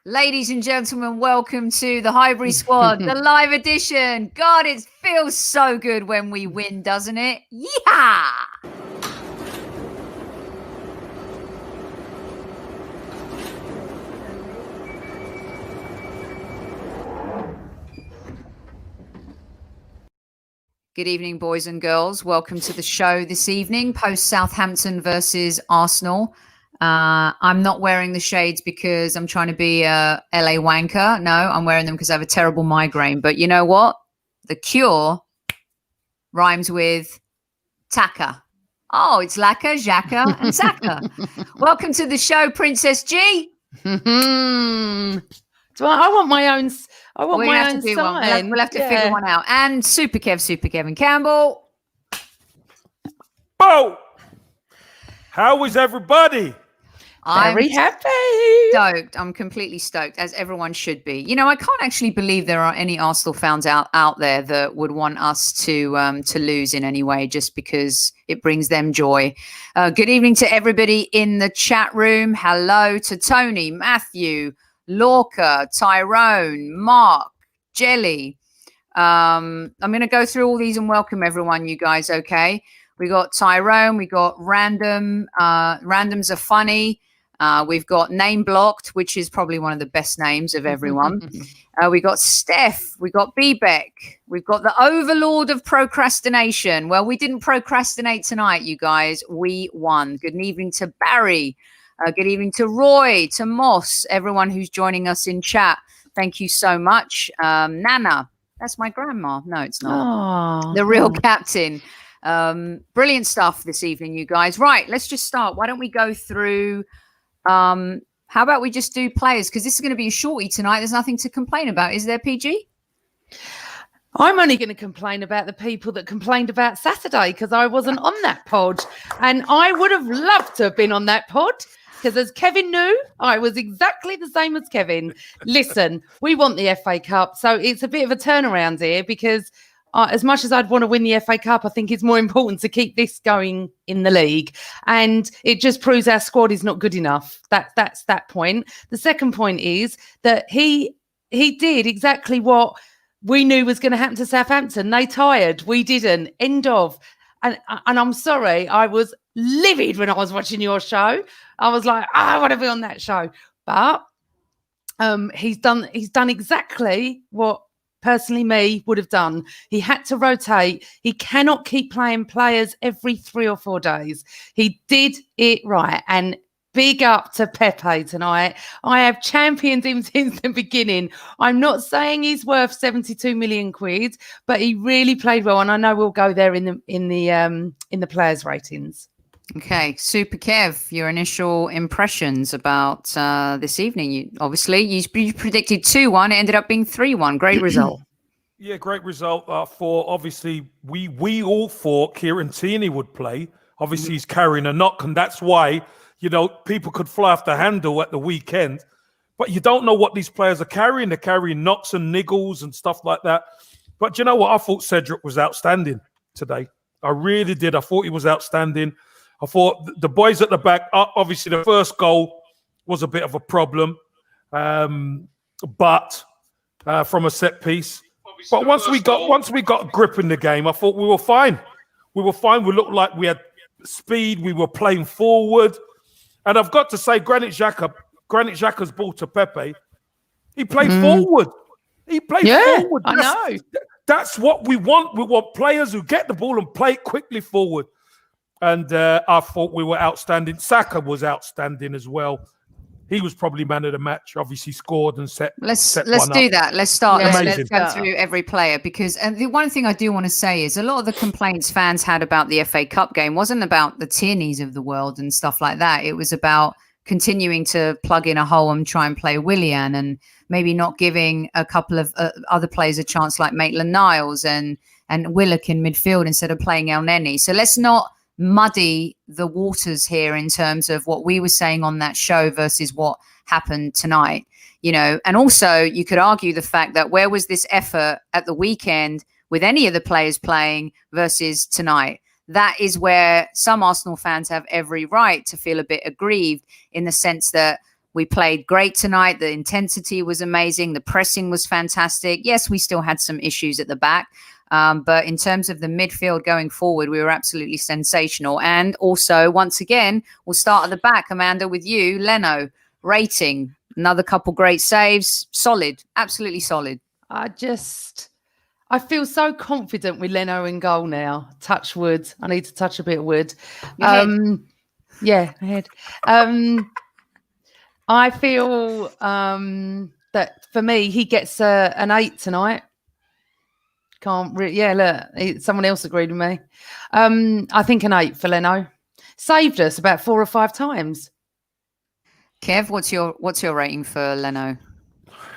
Ladies and gentlemen, welcome to the Highbury Squad, the live edition. God, it feels so good when we win, doesn't it? Yeah! Good evening, boys and girls. Welcome to the show this evening, post Southampton versus Arsenal. I'm not wearing the shades because I'm trying to be a LA wanker. No, I'm wearing them because I have a terrible migraine. But you know what? The cure rhymes with Taka. Oh, it's Laka, Xhaka, and Saka. Welcome to the show, Princess G. So I want my own. I want my own sign. We'll have to figure one out. And Super Kevin Campbell. Oh, how is everybody? Very happy. Stoked. I'm completely stoked, as everyone should be. You know, I can't actually believe there are any Arsenal fans out there that would want us to lose in any way, just because it brings them joy. Good evening to everybody in the chat room. Hello to Tony, Matthew, Lorca, Tyrone, Mark, Jelly. I'm going to go through all these and welcome everyone, you guys, okay? We got Tyrone, we got Random. Randoms are funny. We've got Name Blocked, which is probably one of the best names of everyone. We got Steph, we got Bebek, we've got the Overlord of Procrastination. Well, we didn't procrastinate tonight, you guys. We won. Good evening to Barry. Good evening to Roy, to Moss, everyone who's joining us in chat. Thank you so much. Nana, that's my grandma. No, it's not. Oh, the real captain. Brilliant stuff this evening, you guys. Right, let's just start. Why don't we go through... how about we just do players? Because this is going to be a shorty tonight. There's nothing to complain about. Is there, PG? I'm only going to complain about the people that complained about Saturday because I wasn't on that pod. And I would have loved to have been on that pod because, as Kevin knew, I was exactly the same as Kevin. Listen, we want the FA Cup. So it's a bit of a turnaround here because as much as I'd want to win the FA Cup, I think it's more important to keep this going in the league. And it just proves our squad is not good enough. That's that point. The second point is that he did exactly what we knew was going to happen to Southampton. They tired. We didn't. End of. And I'm sorry, I was livid when I was watching your show. I was like, I want to be on that show. But he's done exactly what personally me would have done. He had to rotate. He cannot keep playing players every 3 or 4 days. He did it right. And big up to Pepe tonight. I have championed him since the beginning. I'm not saying he's worth 72 million quid, but he really played well. And I know we'll go there in the players' ratings. Okay, Super Kev, your initial impressions about this evening. You predicted 2-1. It ended up being 3-1. Great result. Yeah, great result. For obviously, we all thought Kieran Tierney would play. Obviously, he's carrying a knock, and that's why, people could fly off the handle at the weekend. But you don't know what these players are carrying. They're carrying knocks and niggles and stuff like that. But you know what? I thought Cedric was outstanding today. I really did. I thought he was outstanding. I thought the boys at the back, obviously the first goal was a bit of a problem, but from a set piece. But once we got grip in the game, I thought we were fine. We looked like we had speed. We were playing forward. And I've got to say, Granit Xhaka's ball to Pepe, he played forward. He played forward. I know. That's what we want. We want players who get the ball and play it quickly forward. And I thought we were outstanding. Saka was outstanding as well. He was probably man of the match. Obviously scored and set. Let's do that. Let's start. Let's go through every player because the one thing I do want to say is a lot of the complaints fans had about the FA Cup game wasn't about the Tierneys of the world and stuff like that. It was about continuing to plug in a hole and try and play Willian and maybe not giving a couple of other players a chance like Maitland-Niles and Willock in midfield instead of playing El Neni. So let's not muddy the waters here in terms of what we were saying on that show versus what happened tonight, and also you could argue the fact that where was this effort at the weekend with any of the players playing versus tonight? That is where some Arsenal fans have every right to feel a bit aggrieved in the sense that We played great tonight. The intensity was amazing. The pressing was fantastic. Yes, we still had some issues at the back. But in terms of the midfield going forward, we were absolutely sensational. And also, once again, we'll start at the back, Amanda, with you. Leno, rating, another couple great saves. Solid, absolutely solid. I feel so confident with Leno in goal now. Touch wood. I need to touch a bit of wood. Yeah, ahead. I feel that for me, he gets an 8 tonight. Someone else agreed with me. I think an 8 for Leno. Saved us about 4 or 5 times. Kev, what's your rating for Leno?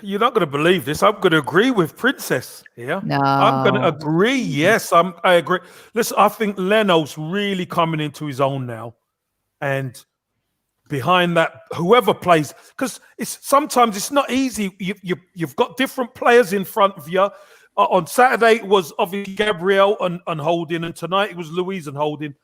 You're not going to believe this. I'm going to agree with Princess here. No. I'm going to agree. Yes, I agree. Listen, I think Leno's really coming into his own now. And behind that, whoever plays, because sometimes it's not easy. You've got different players in front of you. On Saturday, it was obviously Gabriel and Holding. And tonight, it was Louise and Holding.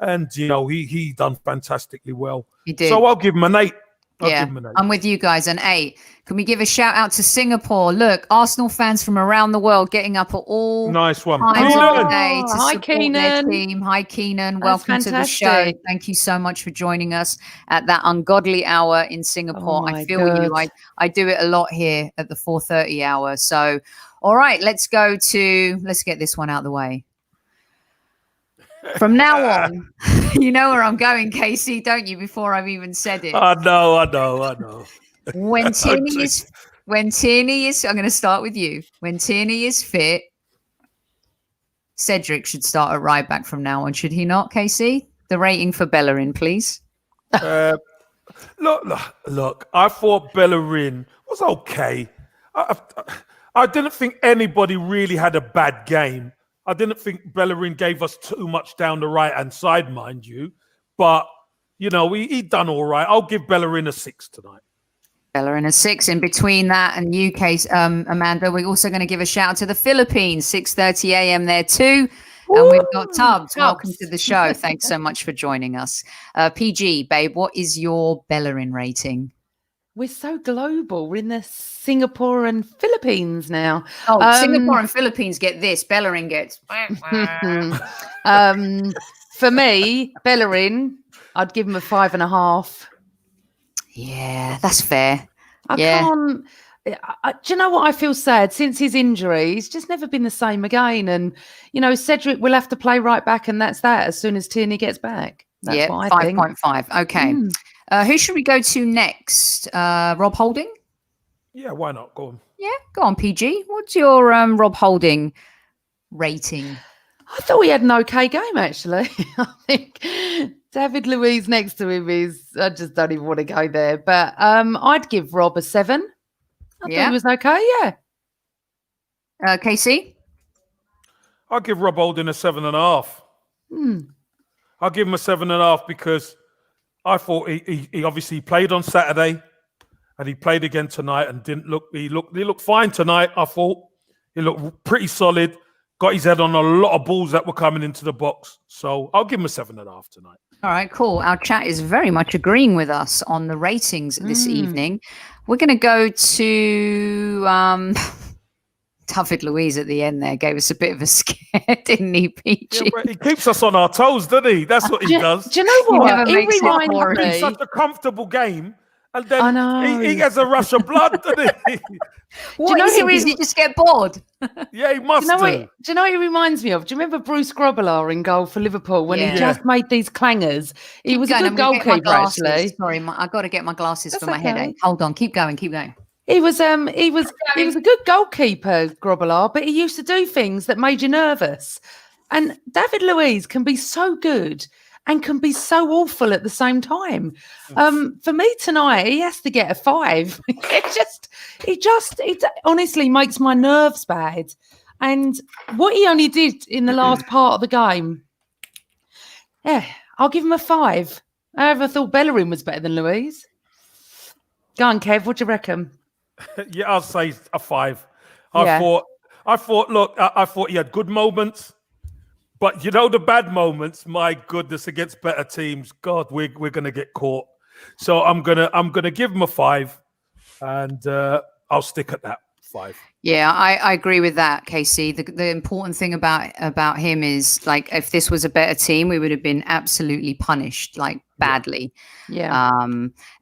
And, he done fantastically well. He did. So I'll give him an 8. I'm with you guys, an 8. Can we give a shout out to Singapore? Look, Arsenal fans from around the world getting up at all nice one. times of the day to Hi, support their team. Hi, Keenan. Welcome to the show. Thank you so much for joining us at that ungodly hour in Singapore. I feel you. I do it a lot here at the 4:30 hour. So, all right, let's get this one out of the way. From now on, you know where I'm going, Casey, don't you? Before I've even said it. I know. When Tierney is, I'm going to start with you. When Tierney is fit, Cedric should start at right back from now on, should he not, Casey? The rating for Bellerin, please. Look. I thought Bellerin was okay. I didn't think anybody really had a bad game. I didn't think Bellerin gave us too much down the right-hand side, mind you. But, he done all right. I'll give Bellerin a 6 tonight. Bellerin a 6. In between that and UK, Amanda, we're also going to give a shout out to the Philippines, 6:30 a.m. there too. And we've got Tubbs. Welcome to the show. Thanks so much for joining us. PG, babe, what is your Bellerin rating? We're so global. We're in the Singapore and Philippines now. Singapore and Philippines get this. Bellerin gets. For me, Bellerin, I'd give him a 5.5. Yeah, that's fair. Do you know what I feel sad? Since his injury, he's just never been the same again. And, Cedric will have to play right back, and that's that as soon as Tierney gets back. That's what I think. 5.5. Okay. Who should we go to next? Rob Holding? Yeah, why not? Go on. Yeah, go on, PG. What's your Rob Holding rating? I thought he had an okay game, actually. I think David Luiz next to him I just don't even want to go there. But I'd give Rob a 7. I thought he was okay, yeah. Casey? I'll give Rob Holding a 7.5. I'll give him a 7.5 because I thought he obviously played on Saturday and he played again tonight and he looked fine tonight. I thought he looked pretty solid, got his head on a lot of balls that were coming into the box. So I'll give him a 7.5 tonight. All right, cool. Our chat is very much agreeing with us on the ratings this evening. We're going to go to David Luiz at the end there. Gave us a bit of a scare, didn't he, Peachy? Yeah, he keeps us on our toes, doesn't he? That's what he does. Do you know what? He reminds me. It's such a comfortable game. And then he has a rush of blood, doesn't he? What is it? Does he just get bored? Yeah, he must do. Do you know what he reminds me of? Do you remember Bruce Grobbelaar in goal for Liverpool when he just made these clangers? He was a good goalkeeper, actually. Sorry, I've got to get my glasses for my headache. Hold on, keep going. He was a good goalkeeper, Grobbelaar, but he used to do things that made you nervous. And David Luiz can be so good and can be so awful at the same time. For me tonight, he has to get a 5. It honestly makes my nerves bad. And what he only did in the last part of the game, I'll give him a 5. I ever thought Bellerin was better than Luiz. Go on, Kev, what do you reckon? Yeah, I'll say a 5. I thought he had good moments. But the bad moments, my goodness, against better teams, God, we're going to get caught. So I'm gonna give him a 5, and I'll stick at that 5. Yeah, I agree with that, Casey. The important thing about him is, like, if this was a better team, we would have been absolutely punished, like, badly. Yeah.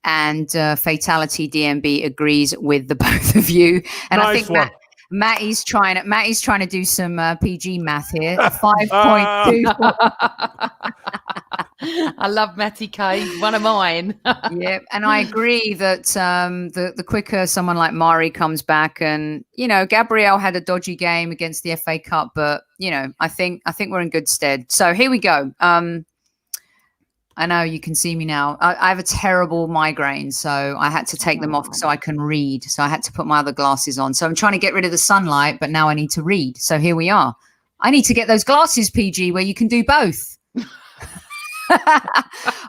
And Fatality DMB agrees with the both of you. And Nice I think one. Matty's trying to do some PG math here. 5.2. I love Matty K, one of mine. Yeah, and I agree that the quicker someone like Mari comes back, and Gabriel had a dodgy game against the FA Cup, but I think we're in good stead. So here we go. I know you can see me now. I have a terrible migraine, so I had to take them off so I can read. So I had to put my other glasses on. So I'm trying to get rid of the sunlight, but now I need to read. So here we are. I need to get those glasses, PG, where you can do both.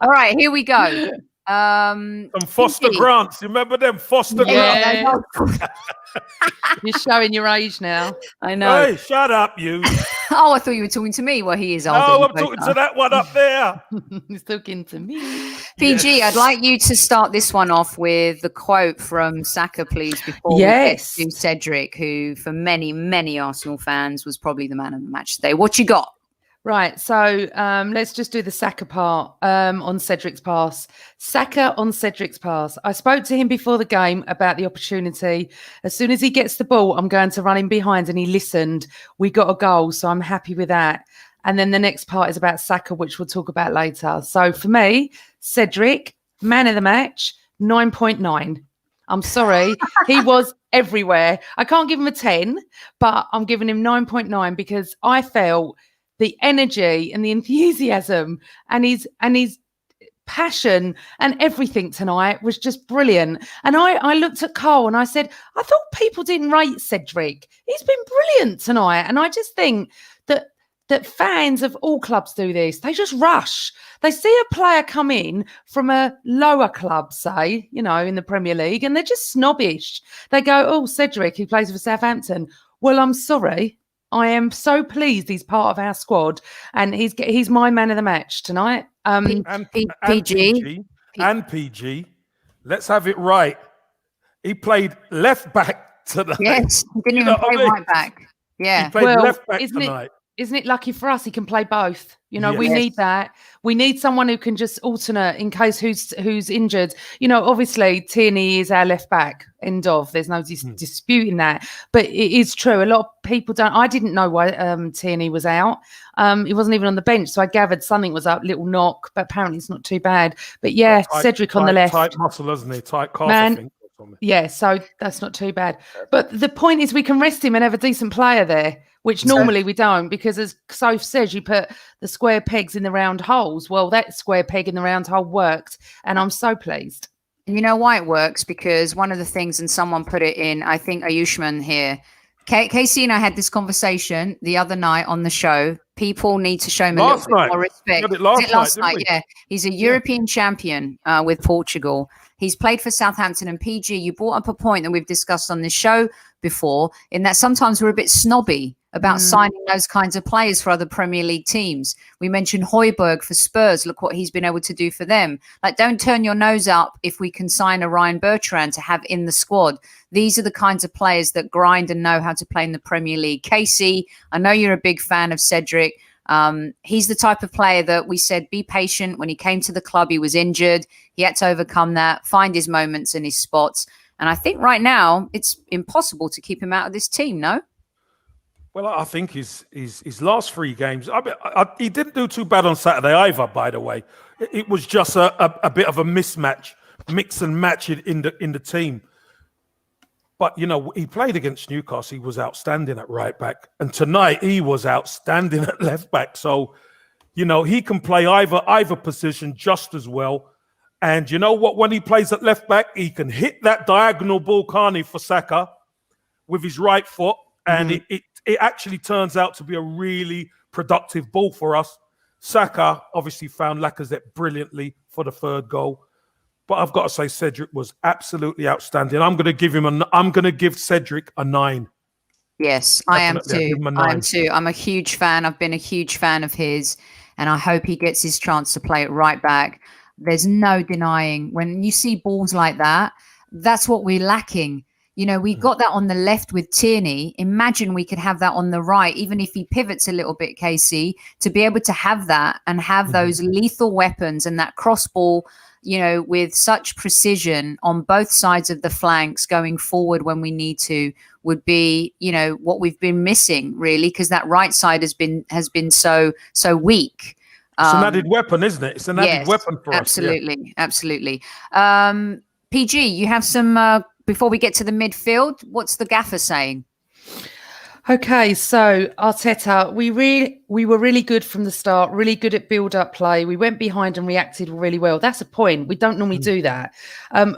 All right, here we go. Some Foster PG. Grants. You remember them Foster Grants? You're showing your age now. I know. Hey, shut up, you. Oh, I thought you were talking to me. Well, he is older. No, You I'm both talking are. to that one up there. He's talking to me. PG, I'd like you to start this one off with the quote from Saka, please, before Yes. we get to Cedric, who for many, many Arsenal fans was probably the man of the match today. What you got? Right, so let's just do the Saka part on Cedric's pass. Saka on Cedric's pass. I spoke to him before the game about the opportunity. As soon as he gets the ball, I'm going to run him behind, and he listened. We got a goal, so I'm happy with that. And then the next part is about Saka, which we'll talk about later. So for me, Cedric, man of the match, 9.9. I'm sorry. He was everywhere. I can't give him a 10, but I'm giving him 9.9 because I felt the energy and the enthusiasm and his passion and everything tonight was just brilliant. And I looked at Cole and I said, I thought people didn't rate Cedric. He's been brilliant tonight. And I just think that fans of all clubs do this. They just rush. They see a player come in from a lower club, say, in the Premier League, and they're just snobbish. They go, oh, Cedric, he plays for Southampton. Well, I'm sorry. I am so pleased he's part of our squad, and he's my man of the match tonight. PG. PG. Let's have it right. He played left back tonight. Yes, he didn't even play right back. Yeah. He played left back tonight. Isn't it lucky for us he can play both? Yes. We need that. We need someone who can just alternate in case who's injured. Obviously Tierney is our left back, end of. There's no disputing that. But it is true. A lot of people don't. I didn't know why Tierney was out. He wasn't even on the bench. So I gathered something was up, little knock, but apparently it's not too bad. But yeah, Cedric on the left. Tight muscle, isn't he? Tight calf, Man, I think. Yeah, so that's not too bad. But the point is we can rest him and have a decent player there, which normally we don't, because as Soph says, you put the square pegs in the round holes. Well, that square peg in the round hole worked, and I'm so pleased. You know why it works? Because one of the things, and someone put it in, I think Ayushman here, Casey and I had this conversation the other night on the show. People need to show him a little bit more respect. Last night, yeah. He's a European champion with Portugal. He's played for Southampton and PG. You brought up a point that we've discussed on this show before, in that sometimes we're a bit snobby about signing those kinds of players for other Premier League teams. We mentioned Højbjerg for Spurs. Look what he's been able to do for them. Like, don't turn your nose up if we can sign a Ryan Bertrand to have in the squad. These are the kinds of players that grind and know how to play in the Premier League. Casey, I know you're a big fan of Cedric. He's the type of player that we said, be patient. When he came to the club, he was injured. He had to overcome that, find his moments and his spots. And I think right now it's impossible to keep him out of this team, no? Well, I think his last 3 games, he didn't do too bad on Saturday either, by the way. It was just a bit of a mismatch, mix and match in the team. But, he played against Newcastle. He was outstanding at right back. And tonight he was outstanding at left back. So, he can play either position just as well. And you know what? When he plays at left back, he can hit that diagonal ball, can't he, for Saka with his right foot. And it actually turns out to be a really productive ball for us. Saka obviously found Lacazette brilliantly for the 3rd goal. But I've got to say, Cedric was absolutely outstanding. I'm going to give Cedric a 9. Yes, I am too. I am too. I'm a huge fan. I've been a huge fan of his, and I hope he gets his chance to play it right back. there's no denying when you see balls like that, that's what we're lacking. You know, we got that on the left with Tierney. Imagine we could have that on the right, even if he pivots a little bit, Casey, to be able to have that and have those lethal weapons and that cross ball, you know, with such precision on both sides of the flanks going forward when we need to, would be, you know, what we've been missing really, because that right side has been so weak. It's an added weapon, isn't it? It's an added weapon for us. Yeah. Absolutely. PG, you have some before we get to the midfield, what's the gaffer saying? Okay, so Arteta, we were really good from the start, really good at build-up play. We went behind and reacted really well. That's a point. We don't normally do that.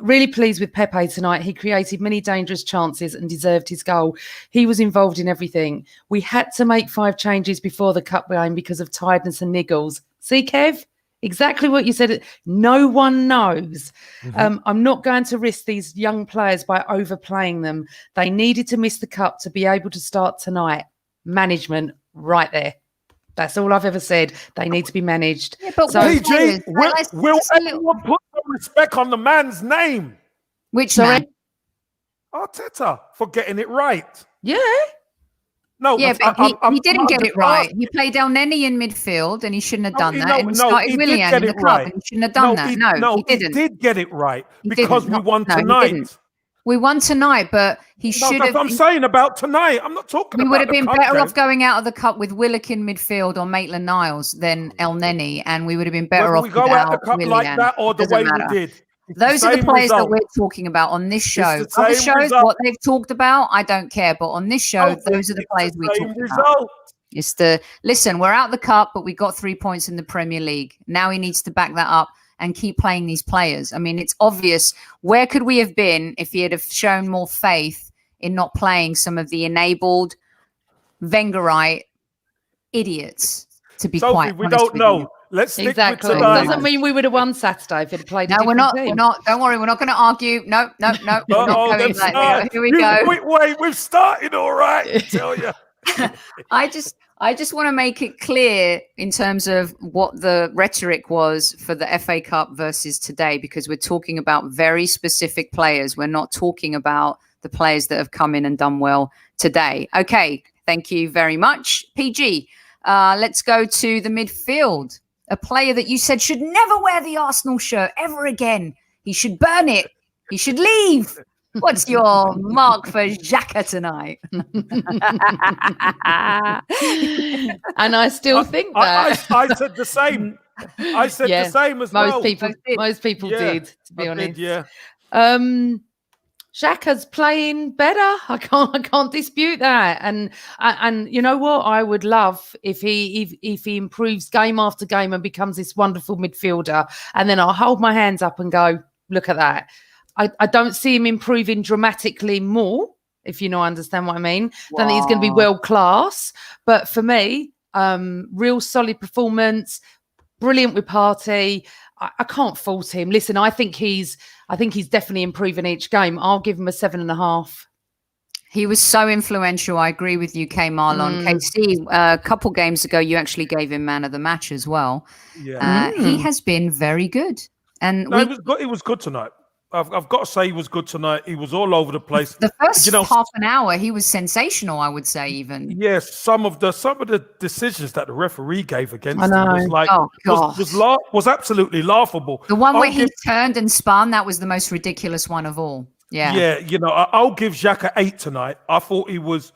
Really pleased with Pepe tonight. He created many dangerous chances and deserved his goal. He was involved in everything. We had to make 5 changes before the cup game because of tiredness and niggles. See, Kev? Exactly what you said. No one knows. I'm not going to risk these young players by overplaying them. They needed to miss the cup to be able to start tonight. Management right there. That's all I've ever said. They need to be managed. Yeah, but so, PG, will anyone put some respect on the man's name? Which man? Arteta, for getting it right. Yeah. No, yeah, but he didn't get it right. He played El Neni in midfield, and he shouldn't have done that. And he started Willian in the club, and he shouldn't have done that. No, he didn't. He did get it right because we won tonight. We won tonight, but he should have. I'm saying about tonight. I'm not talking. We would have been better off going out of the cup with Willock in midfield or Maitland-Niles than El Neni, and we would have been better off without Willian. We go out of the cup like that, or the way we did. Those are the players that we're talking about on this show. Other shows, what they've talked about, I don't care. But on this show, those are the players we talk about. It's listen, we're out the cup, but we got 3 points in the Premier League. Now he needs to back that up and keep playing these players. I mean, it's obvious. Where could we have been if he had have shown more faith in not playing some of the enabled Wengerite idiots, to be quite honest we don't know. You. Let's stick with tonight. It doesn't mean we would have won Saturday if it played. No, we're not. Team. We're not. Don't worry. We're not going to argue. No. We're not going like that. Here we go. Wait, we've started all right. I tell you. I just want to make it clear in terms of what the rhetoric was for the FA Cup versus today, because we're talking about very specific players. We're not talking about the players that have come in and done well today. Okay. Thank you very much, PG. Let's go to the midfield. A player that you said should never wear the Arsenal shirt ever again. He should burn it. He should leave. What's your mark for Xhaka tonight? And I still think that. I said the same. I said the same as most people did, to be honest. Xhaka's playing better. I can't dispute that. And you know what? I would love if he improves game after game and becomes this wonderful midfielder. And then I'll hold my hands up and go, look at that. I don't see him improving dramatically more, if you know, understand what I mean. Wow. Then he's going to be world class. But for me, real solid performance, brilliant with Partey. I can't fault him. Listen, I think he's definitely improving each game. I'll give him a 7.5. He was so influential. I agree with you, K Marlon. KC, a couple games ago, you actually gave him man of the match as well. Yeah, he has been very good. And it was good tonight. I've got to say he was good tonight. He was all over the place. The first half an hour, he was sensational, I would say, even. Yes, some of the decisions that the referee gave against him was like was absolutely laughable. The one where he turned and spun, that was the most ridiculous one of all. Yeah. Yeah, you know, I'll give Xhaka 8 tonight. I thought it was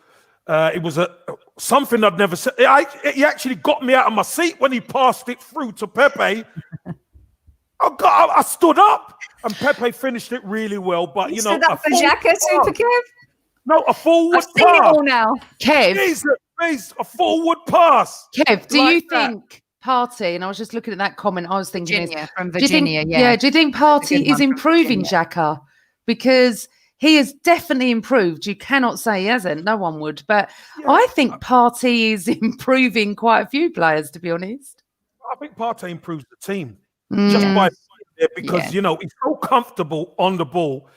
something I'd never said. He actually got me out of my seat when he passed it through to Pepe. I stood up and Pepe finished it really well. But, you know, stood up for Xhaka, Super Kev? No, a forward pass. I've seen it all now. Kev. Please, a forward pass. Kev, do you think Partey, and I was just looking at that comment, I was thinking from Virginia, do you think Partey is improving Xhaka? Because he has definitely improved. You cannot say he hasn't. No one would. But I think Partey is improving quite a few players, to be honest. I think Partey improves the team. Just by there because, you know, he's so comfortable on the ball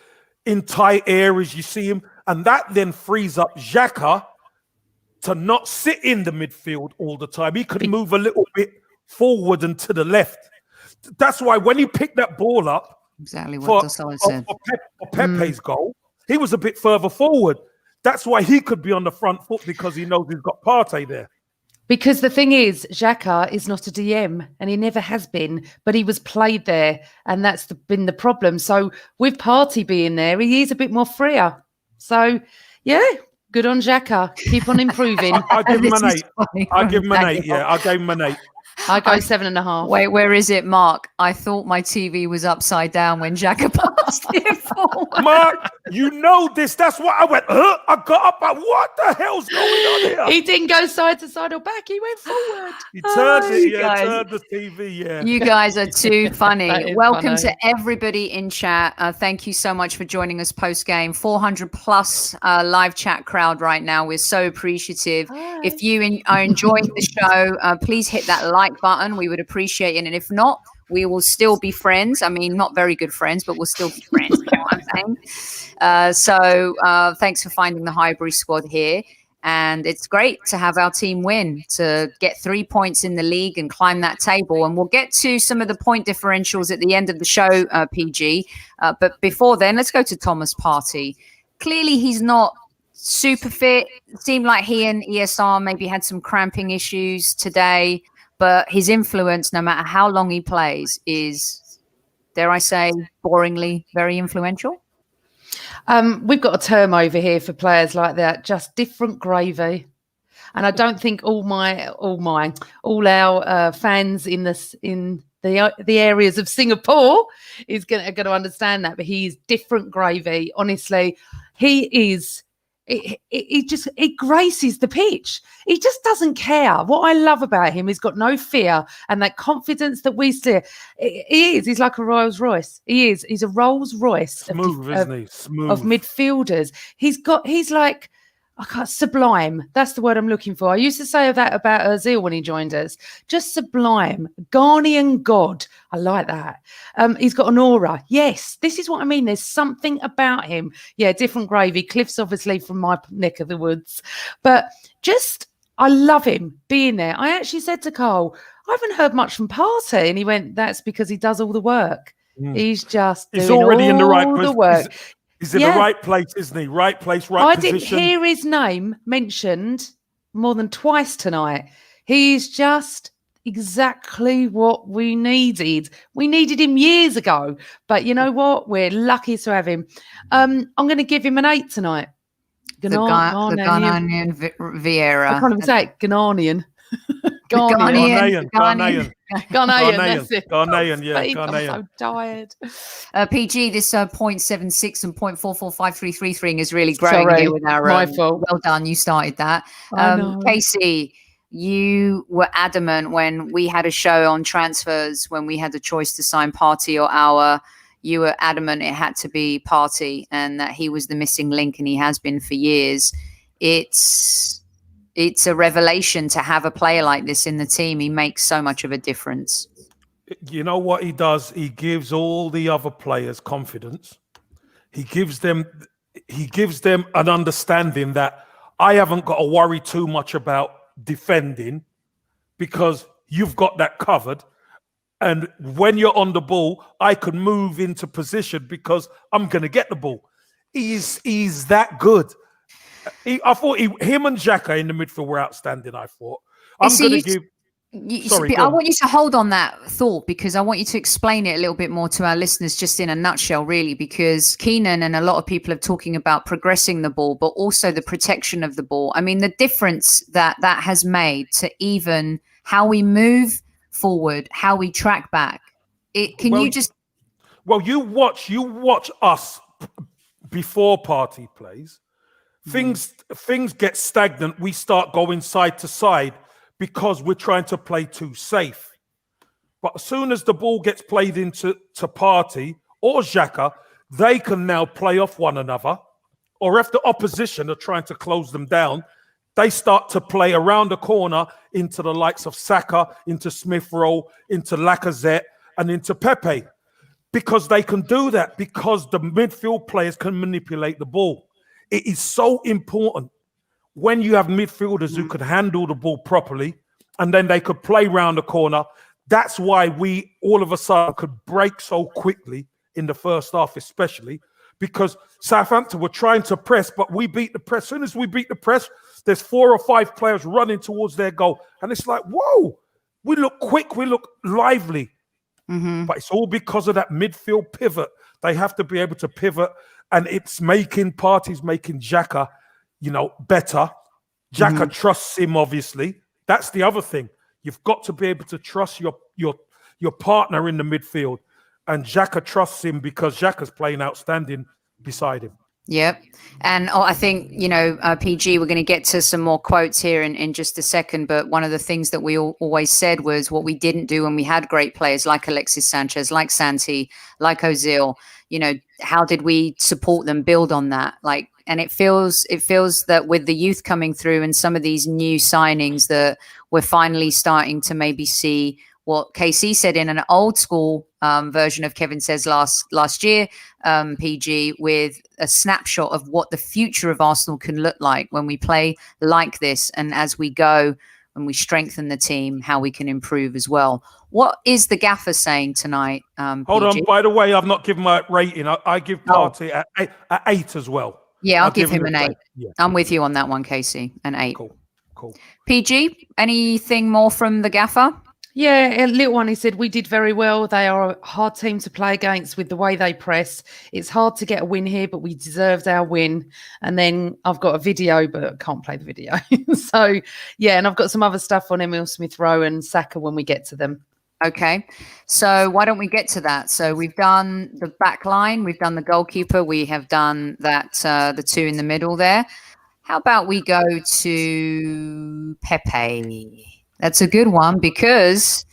in tight areas. You see him, and that then frees up Xhaka to not sit in the midfield all the time. He could move a little bit forward and to the left That's why when he picked that ball up, exactly what Dossal said. For Pepe's goal, he was a bit further forward. That's why he could be on the front foot, because he knows he's got Partey there. Because the thing is, Xhaka is not a DM, and he never has been, but he was played there, and that's been the problem. So with Partey being there, he is a bit more freer. So, yeah, good on Xhaka. Keep on improving. I give him an 8. I give him an 8, yeah. I gave him an 8. I go 7.5. Wait, where is it, Mark? I thought my TV was upside down when Xhaka passed it forward. Mark, you know this. That's why I went, I got up. What the hell's going on here? He didn't go side to side or back. He went forward. He turned it, turned the TV, yeah. You guys are too funny. Welcome funny. to everybody in chat. Thank you so much for joining us post-game. 400 plus live chat crowd right now. We're so appreciative. Hi. If you are enjoying the show, please hit that like button. We would appreciate it. And if not, we will still be friends. I mean, not very good friends, but we'll still be friends. You know what I'm saying? So thanks for finding the Highbury squad here. And it's great to have our team win, to get 3 points in the league and climb that table. And we'll get to some of the point differentials at the end of the show, PG. But before then, let's go to Thomas Partey. Clearly, he's not super fit. It seemed like he and ESR maybe had some cramping issues today. But his influence, no matter how long he plays, is, dare I say, boringly very influential. We've got a term over here for players like that, just different gravy. And I don't think all our fans in the areas of Singapore are going to understand that. But he is different gravy. Honestly, he is. It graces the pitch. He just doesn't care. What I love about him, he's got no fear and that confidence that we see. He's like a Rolls Royce. He's a Rolls Royce. Smooth, isn't he? Smooth. Of midfielders. He's like, sublime. That's the word I'm looking for. I used to say that about Ozil when he joined us. Just sublime. Ghanaian God. I like that. He's got an aura. Yes, this is what I mean. There's something about him. Yeah, different gravy. Cliff's obviously from my neck of the woods. But I love him being there. I actually said to Carl, I haven't heard much from Partey. And he went, that's because he does all the work. He's He's already in the right work. He's in the right place, isn't he? Right place, right position. I didn't hear his name mentioned more than twice tonight. He's just exactly what we needed. We needed him years ago. But you know what? We're lucky to have him. I'm going to give him an 8 tonight. The Ghanaian Vieira. I can't even say it. Ghanaian. Ghanaian. That's it. Ghanaian, yeah. Ghanaian. I'm so tired. PG, this 0.76 and 0.445333 is really growing here with our my fault. Well done, you started that. Casey, you were adamant when we had a show on transfers, when we had the choice to sign Partey or Our. You were adamant it had to be Partey and that he was the missing link, and he has been for years. It's a revelation to have a player like this in the team. He makes so much of a difference. You know what he does? He gives all the other players confidence. He gives them an understanding that I haven't got to worry too much about defending because you've got that covered. And when you're on the ball, I can move into position because I'm going to get the ball. He's that good. I thought him and Xhaka in the midfield were outstanding. I thought I want you to hold on that thought because I want you to explain it a little bit more to our listeners, just in a nutshell, really. Because Keenan and a lot of people are talking about progressing the ball, but also the protection of the ball. I mean, the difference that has made to even how we move forward, how we track back. You watch us before Partey plays. Things get stagnant. We start going side to side because we're trying to play too safe. But as soon as the ball gets played into Partey or Xhaka, they can now play off one another. Or if the opposition are trying to close them down, they start to play around the corner into the likes of Saka, into Rowe, into Lacazette, and into Pepe. Because they can do that, because the midfield players can manipulate the ball. It is so important when you have midfielders who could handle the ball properly, and then they could play round the corner. that's why we all of a sudden could break so quickly in the first half, especially because Southampton were trying to press, but we beat the press. As soon as we beat the press, there's 4 or 5 players running towards their goal. And it's like, whoa, we look quick, we look lively. Mm-hmm. But it's all because of that midfield pivot. They have to be able to pivot, and it's making Partey's making Xhaka, better. Xhaka trusts him, obviously. That's the other thing. You've got to be able to trust your partner in the midfield. And Xhaka trusts him because Xhaka's playing outstanding beside him. Yep. And I think, PG, we're going to get to some more quotes here in just a second. But one of the things that we always said was what we didn't do when we had great players like Alexis Sanchez, like Santi, like Ozil. How did we support them, build on that? And it feels that with the youth coming through and some of these new signings that we're finally starting to maybe see what KC said in an old school version of Kevin Says last year, PG, with a snapshot of what the future of Arsenal can look like when we play like this, and as we go and we strengthen the team, how we can improve as well. What is the gaffer saying tonight? Hold on, by the way, I've not given my rating. I give Partey at 8 as well. Yeah, I'll give him an 8. Yeah. I'm with you on that one, Casey, an 8. Cool. PG, anything more from the gaffer? Yeah, a little one. He said, we did very well. They are a hard team to play against with the way they press. It's hard to get a win here, but we deserved our win. And then I've got a video, but I can't play the video. So, yeah, and I've got some other stuff on Emile Smith-Rowe and Saka when we get to them. Okay, so why don't we get to that? So we've done the back line, we've done the goalkeeper, we have done that, the 2 in the middle there. How about we go to Pepe? That's a good one because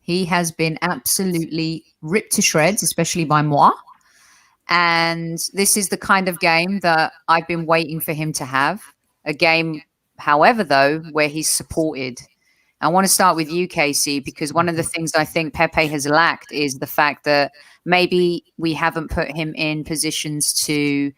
he has been absolutely ripped to shreds, especially by moi. And this is the kind of game that I've been waiting for him to have. A game, however, though, where he's supported. I want to start with you, Casey, because one of the things I think Pepe has lacked is the fact that maybe we haven't put him in positions to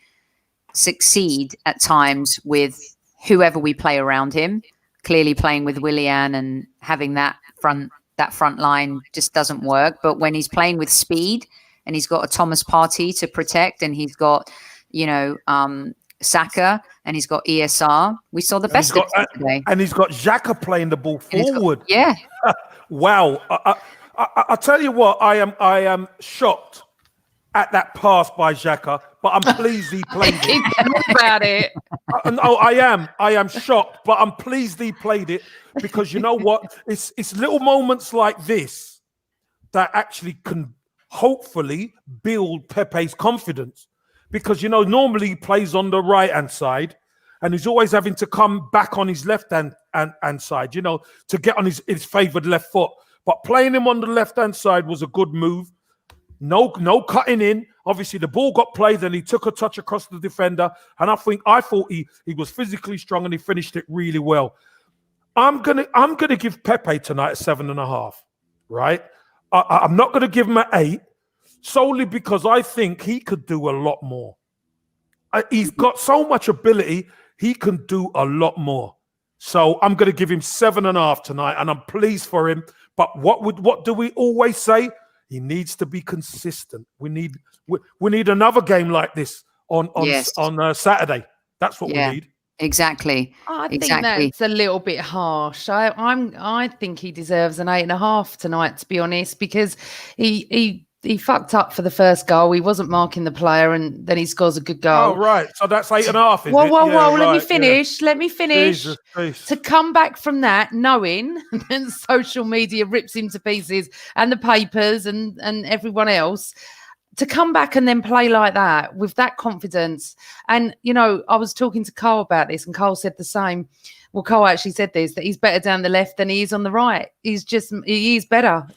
succeed at times with whoever we play around him. Clearly playing with Willian and having that front line just doesn't work. But when he's playing with speed and he's got a Thomas Partey to protect and he's got, Saka and he's got ESR, we saw the best of him today. And he's got Xhaka playing the ball forward. Yeah. Wow. I tell you what, I am shocked at that pass by Xhaka, but I'm pleased he played it. Tell me about it. No, I am shocked, but I'm pleased he played it because you know what? It's little moments like this that actually can hopefully build Pepe's confidence. Because, normally he plays on the right-hand side and he's always having to come back on his left-hand side, to get on his favoured left foot. But playing him on the left-hand side was a good move. No cutting in. Obviously, the ball got played and he took a touch across the defender. And I thought he was physically strong and he finished it really well. I'm gonna give Pepe tonight a 7.5. Right? I'm not gonna give him an 8 solely because I think he could do a lot more. He's got so much ability. He can do a lot more. So I'm gonna give him 7.5 tonight, and I'm pleased for him. But what do we always say? He needs to be consistent. We need another game like this on Saturday. That's what we need. Exactly. I think that's a little bit harsh. I think he deserves an 8.5 tonight, to be honest, because he fucked up for the first goal. He wasn't marking the player, and then he scores a good goal. Oh, right. So that's 8.5. Whoa. Let me finish. Let me finish. Jesus. To come back from that, knowing that social media rips him to pieces and the papers and everyone else, to come back and then play like that with that confidence. And, I was talking to Cole about this and Cole said the same. Well, Cole actually said this, that he's better down the left than he is on the right. He is better.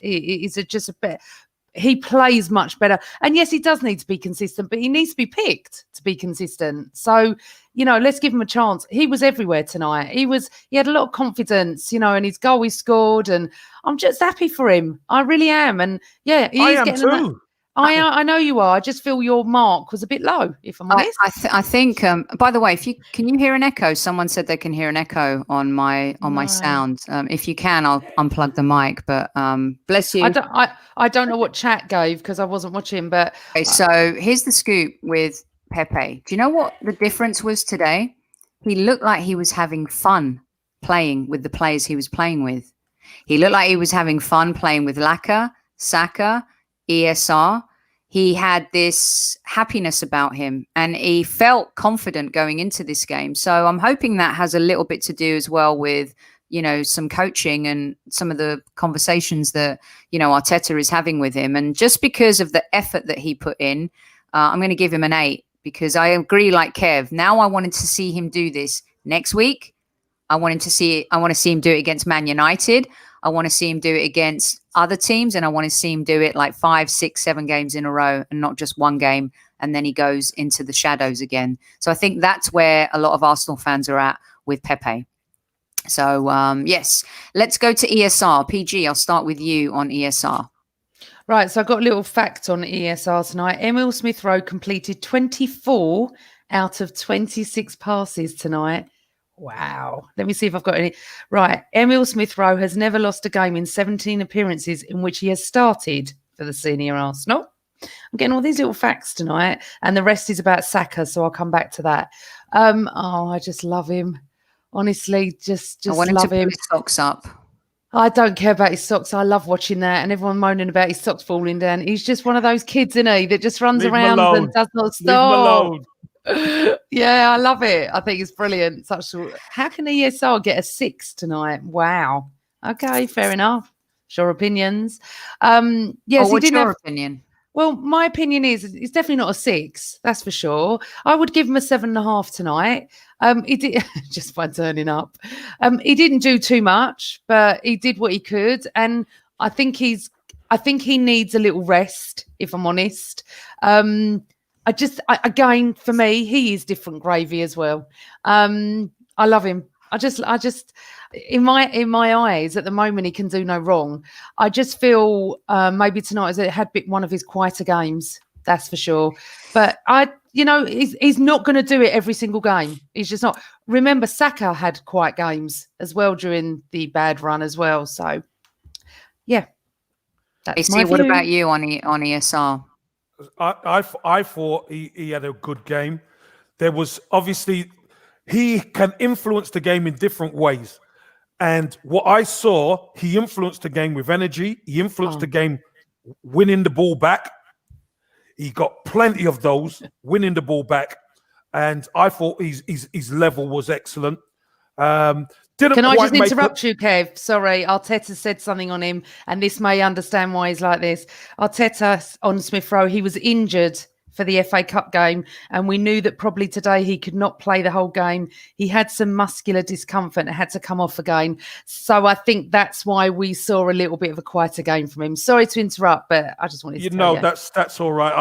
He plays much better. And yes, he does need to be consistent, but he needs to be picked to be consistent. So, let's give him a chance. He was everywhere tonight. He had a lot of confidence, and his goal he scored, and I'm just happy for him. I really am. And yeah, I am too. I know you are. I just feel your mark was a bit low, if I'm honest. I think. By the way, can you hear an echo? Someone said they can hear an echo on my sound. If you can, I'll unplug the mic. But bless you. I don't know what chat gave because I wasn't watching. But okay, so here's the scoop with Pepe. Do you know what the difference was today? He looked like he was having fun playing with the players he was playing with. He looked like he was having fun playing with Lacazette, Saka, ESR. He had this happiness about him and he felt confident going into this game. So I'm hoping that has a little bit to do as well with, some coaching and some of the conversations that, Arteta is having with him. And just because of the effort that he put in, I'm going to give him an 8 because I agree like Kev. Now I wanted to see him do this next week. I want to see him do it against Man United. I want to see him do it against other teams, and I want to see him do it like 5, 6, 7 games in a row and not just one game, and then he goes into the shadows again. So I think that's where a lot of Arsenal fans are at with Pepe. So, yes, let's go to ESR. PG, I'll start with you on ESR. Right, so I've got a little fact on ESR tonight. Emile Smith-Rowe completed 24 out of 26 passes tonight. Wow. Let me see if I've got any. Right. Emile Smith-Rowe has never lost a game in 17 appearances in which he has started for the senior Arsenal. I'm getting all these little facts tonight, and the rest is about Saka, so I'll come back to that. I just love him. Honestly, just I want love him to him. put his socks up. I don't care about his socks. I love watching that, and everyone moaning about his socks falling down. He's just one of those kids, isn't he, that just runs around and does not stop. Yeah, I love it. I think it's brilliant. How can ESR get a 6 tonight? Wow. Okay, fair enough. Sure opinions. Yes, what's your opinion? Well, my opinion is it's definitely not a 6. That's for sure. I would give him a 7.5 tonight. He did just by turning up. He didn't do too much, but he did what he could, and I think he needs a little rest. If I'm honest. Again, for me, he is different gravy as well. I love him. I just, in my eyes, at the moment, he can do no wrong. I just feel maybe tonight had been one of his quieter games. That's for sure. But he's not going to do it every single game. He's just not. Remember, Saka had quiet games as well during the bad run as well. So, yeah. That's my view. What about you on ESR? I thought he had a good game. There was obviously he can influence the game in different ways. And what I saw, he influenced the game with energy. He influenced the game winning the ball back. He got plenty of those, winning the ball back. And I thought his level was excellent. Can I just interrupt you, Kev? Sorry, Arteta said something on him, and this may understand why he's like this. Arteta on Smith-Rowe, he was injured for the FA Cup game, and we knew that probably today he could not play the whole game. He had some muscular discomfort and had to come off again. So I think that's why we saw a little bit of a quieter game from him. Sorry to interrupt, but I just wanted to tell you. That's all right.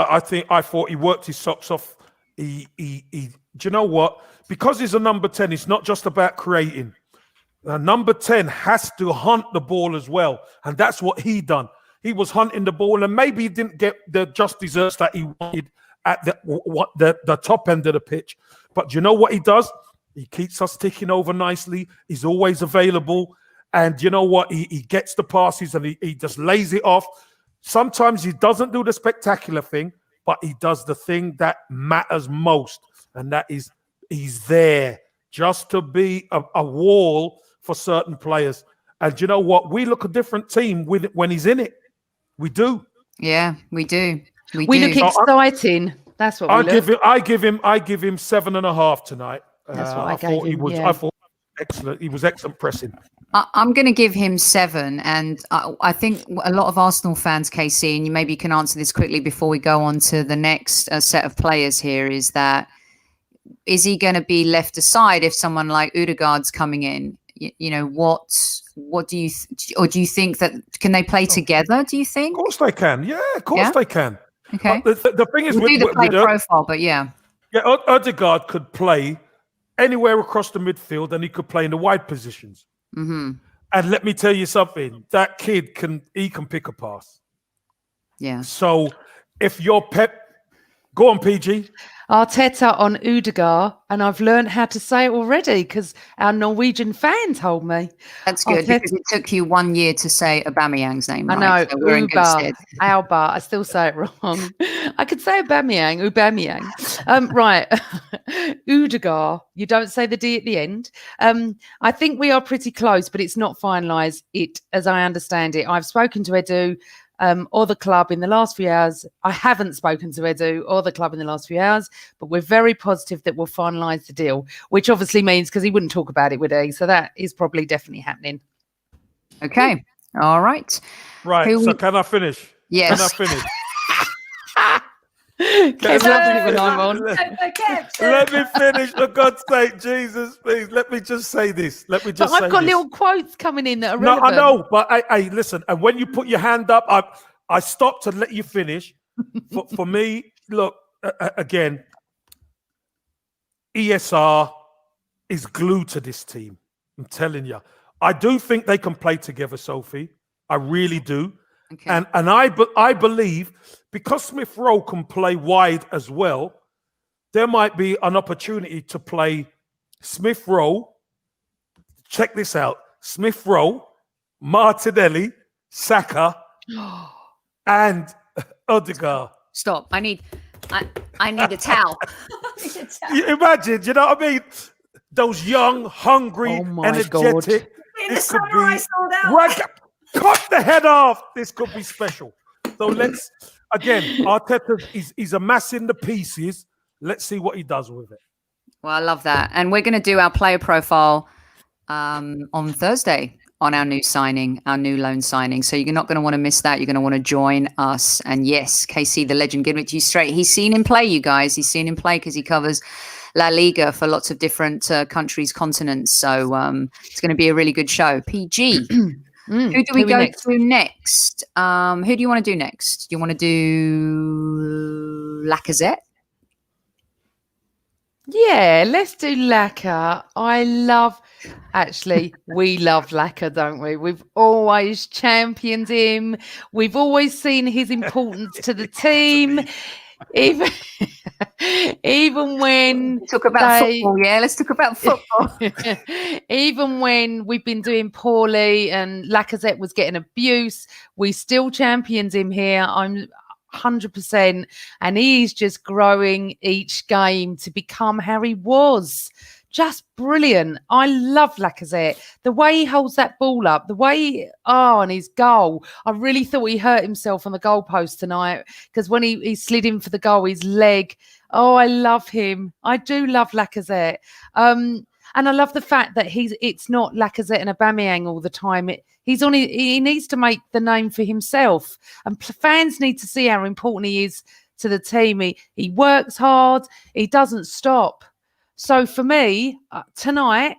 I thought he worked his socks off. Do you know what? Because he's a number 10, it's not just about creating. Number 10 has to hunt the ball as well. And that's what he done. He was hunting the ball, and maybe he didn't get the just desserts that he wanted at the top end of the pitch. But do you know what he does? He keeps us ticking over nicely. He's always available. And you know what? He gets the passes and he just lays it off. Sometimes he doesn't do the spectacular thing, but he does the thing that matters most. And that is he's there just to be a wall for certain players. And you know what? We look a different team when he's in it. We do. Yeah, we do. We look exciting. That's what we look. I give him 7.5 tonight. That's what I gave him. I thought excellent. He was excellent pressing. I'm going to give him 7. And I think a lot of Arsenal fans, KC, and you maybe can answer this quickly before we go on to the next set of players here, is he going to be left aside if someone like Odegaard's coming in? What do you or do you think that can they play together? Do you think? Of course they can. Yeah, of course they can. Okay. The thing is, we'll do the play profile, but yeah, Odegaard could play anywhere across the midfield, and he could play in the wide positions. Mm-hmm. And let me tell you something: that kid can pick a pass. Yeah. So if you're Pep, go on, PG. Arteta on Udegaard, and I've learned how to say it already because our Norwegian fan told me. That's good because it took you 1 year to say Aubameyang's name, right? I know, So we're in good stead. Alba. I still say it wrong. I could say Aubameyang. Right. Udegaard. You don't say the D at the end. I think we are pretty close, but it's not finalised. As I understand it, I've spoken to Edu. Or the club in the last few hours. I haven't spoken to Edu or the club in the last few hours, but we're very positive that we'll finalise the deal, which obviously means because he wouldn't talk about it, would he? So that is probably definitely happening. Okay. All right. Right. So can I finish? Yes. Can I finish? Kev loves it when I'm on. Let me finish, for God's sake, Jesus, please. Let me just say this. I've got little quotes coming in that are relevant. No, I know, but I listen. And when you put your hand up, I stopped to let you finish. For me, look, again, ESR is glued to this team. I'm telling you. I do think they can play together, Sophie. I really do. Okay. And I believe because Smith Rowe can play wide as well, there might be an opportunity to play Smith Rowe. Check this out: Smith Rowe, Martinelli, Saka, and Odegaard. Stop! I need a towel. You imagine, you know what I mean? Those young, hungry, energetic. This could be right. Cut the head off. This could be special. So let's, again, Arteta is amassing the pieces. Let's see what he does with it. Well, I love that. And we're going to do our player profile on Thursday on our new signing, our new loan signing. So you're not going to want to miss that. You're going to want to join us. And yes, KC, the legend, giving it to you straight. He's seen him play, you guys. He's seen him play because he covers La Liga for lots of different countries, continents. So it's going to be a really good show. PG. Who do we go to next? Who do you want to do next? Do you want to do Lacazette? Yeah, let's do Lacazette. We love Lacazette, don't we? We've always championed him. We've always seen his importance to the team. Even when talk about football, let's talk about football. Even when we've been doing poorly and Lacazette was getting abuse, we still championed him here. I'm 100%, and he's just growing each game to become how he was. Just brilliant. I love Lacazette. The way he holds that ball up, and his goal. I really thought he hurt himself on the goalpost tonight because when he slid in for the goal, his leg. Oh, I love him. I do love Lacazette. And I love the fact that it's not Lacazette and Aubameyang all the time. He needs to make the name for himself. And fans need to see how important he is to the team. He works hard. He doesn't stop. So for me, tonight,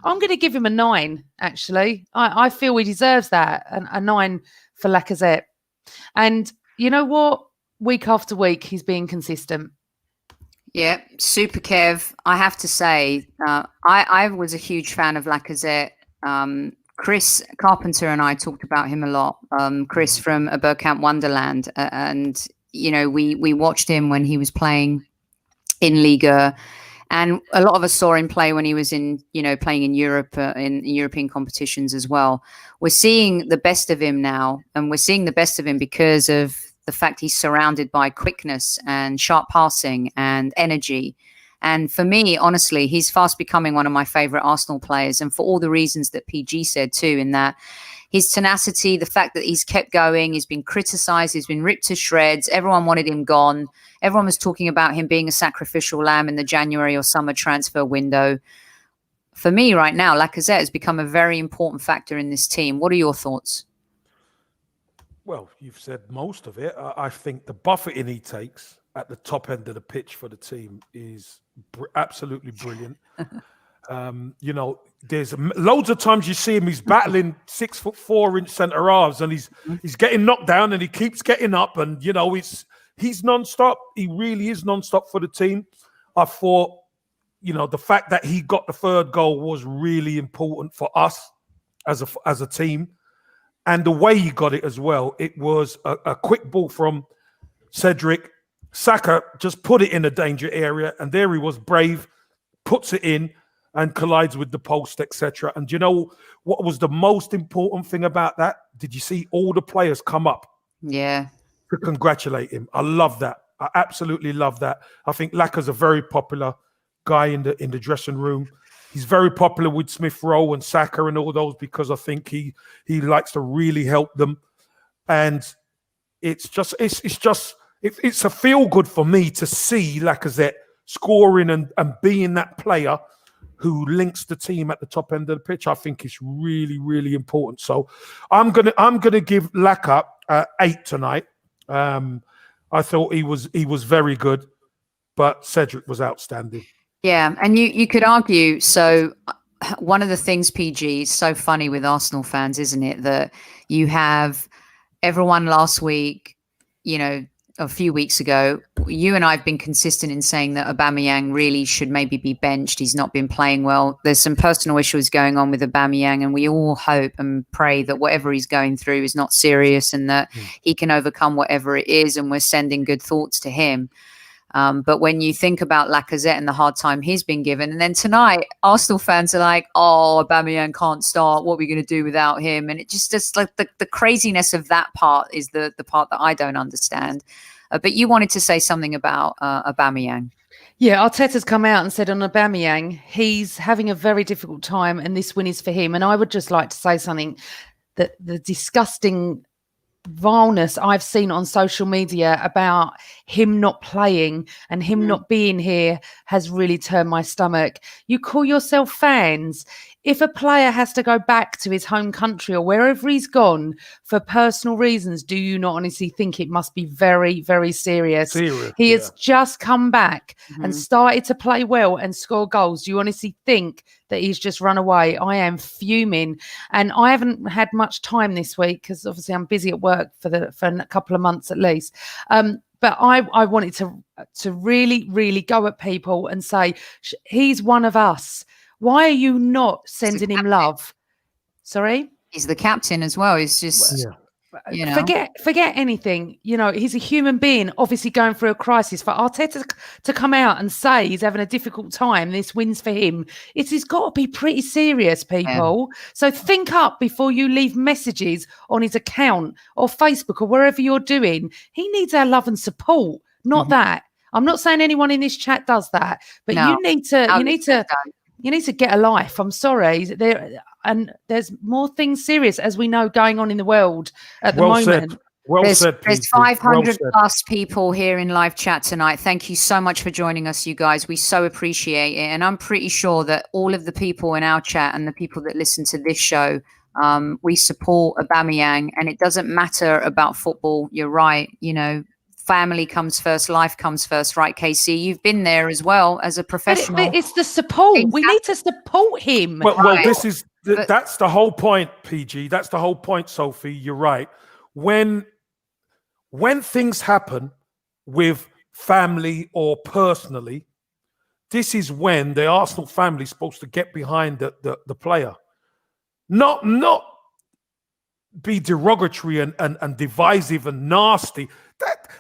I'm going to give him a 9, actually. I feel he deserves that, a 9 for Lacazette. And you know what? Week after week, he's being consistent. Yeah, super Kev. I have to say, I was a huge fan of Lacazette. Chris Carpenter and I talked about him a lot. Chris from A Bergkamp Wonderland. And, you know, we watched him when he was playing in Liga, and a lot of us saw him play when he was playing in Europe, in European competitions as well. We're seeing the best of him now, and we're seeing the best of him because of the fact he's surrounded by quickness and sharp passing and energy. And for me, honestly, he's fast becoming one of my favorite Arsenal players, and for all the reasons that PG said too, in that his tenacity, the fact that he's kept going, he's been criticised, he's been ripped to shreds. Everyone wanted him gone. Everyone was talking about him being a sacrificial lamb in the January or summer transfer window. For me right now, Lacazette has become a very important factor in this team. What are your thoughts? Well, you've said most of it. I think the buffeting he takes at the top end of the pitch for the team is absolutely brilliant. There's loads of times you see him, he's battling 6'4" centre halves, and he's getting knocked down and he keeps getting up, and he's non-stop. He really is non-stop for the team. I thought, the fact that he got the third goal was really important for us as a team. And the way he got it as well, it was a quick ball from Cedric. Saka just put it in a danger area, and there he was, brave, puts it in and collides with the post, etc. And you know what was the most important thing about that? Did you see all the players come up? Yeah. To congratulate him. I love that. I absolutely love that. I think Lacazette's a very popular guy in the dressing room. He's very popular with Smith Rowe and Saka and all those, because I think he likes to really help them. And it's a feel good for me to see Lacazette scoring and being that player who links the team at the top end of the pitch. I think it's really, really important. So I'm gonna give Laka 8 tonight. I thought he was very good, but Cedric was outstanding. Yeah, and you could argue. So one of the things, PG, is so funny with Arsenal fans, isn't it, that you have everyone last week, a few weeks ago, you and I have been consistent in saying that Aubameyang really should maybe be benched. He's not been playing well. There's some personal issues going on with Aubameyang, and we all hope and pray that whatever he's going through is not serious and that he can overcome whatever it is, and we're sending good thoughts to him. But when you think about Lacazette and the hard time he's been given, and then tonight, Arsenal fans are like, oh, Aubameyang can't start. What are we going to do without him? And it just like the craziness of that part is the part that I don't understand. But you wanted to say something about Aubameyang. Yeah, Arteta's come out and said on Aubameyang, he's having a very difficult time and this win is for him. And I would just like to say something, that the disgusting vileness I've seen on social media about him not playing and him not being here has really turned my stomach. You call yourself fans. If a player has to go back to his home country or wherever he's gone for personal reasons, do you not honestly think it must be very, very serious? He has just come back and started to play well and score goals. Do you honestly think that he's just run away? I am fuming, and I haven't had much time this week because obviously I'm busy at work for a couple of months at least. But I wanted to really, really go at people and say, he's one of us. Why are you not sending him love? Sorry? He's the captain as well. He's just, Forget anything. He's a human being, obviously going through a crisis. For Arteta to come out and say he's having a difficult time, this wins for him, it's got to be pretty serious, people. Yeah. So think up before you leave messages on his account or Facebook or wherever you're doing. He needs our love and support, not that. I'm not saying anyone in this chat does that, but you need to get a life. I'm sorry. There's more things serious, as we know, going on in the world at the moment. There's 500 plus people here in live chat tonight. Thank you so much for joining us, you guys. We so appreciate it. And I'm pretty sure that all of the people in our chat and the people that listen to this show, we support Aubameyang. And it doesn't matter about football. You're right. Family comes first, life comes first, right, Casey? You've been there as well as a professional. But it's the support. Exactly. We need to support him. Well, that's the whole point, PG. That's the whole point, Sophie. You're right. When things happen with family or personally, this is when the Arsenal family is supposed to get behind the player. Not be derogatory and divisive and nasty.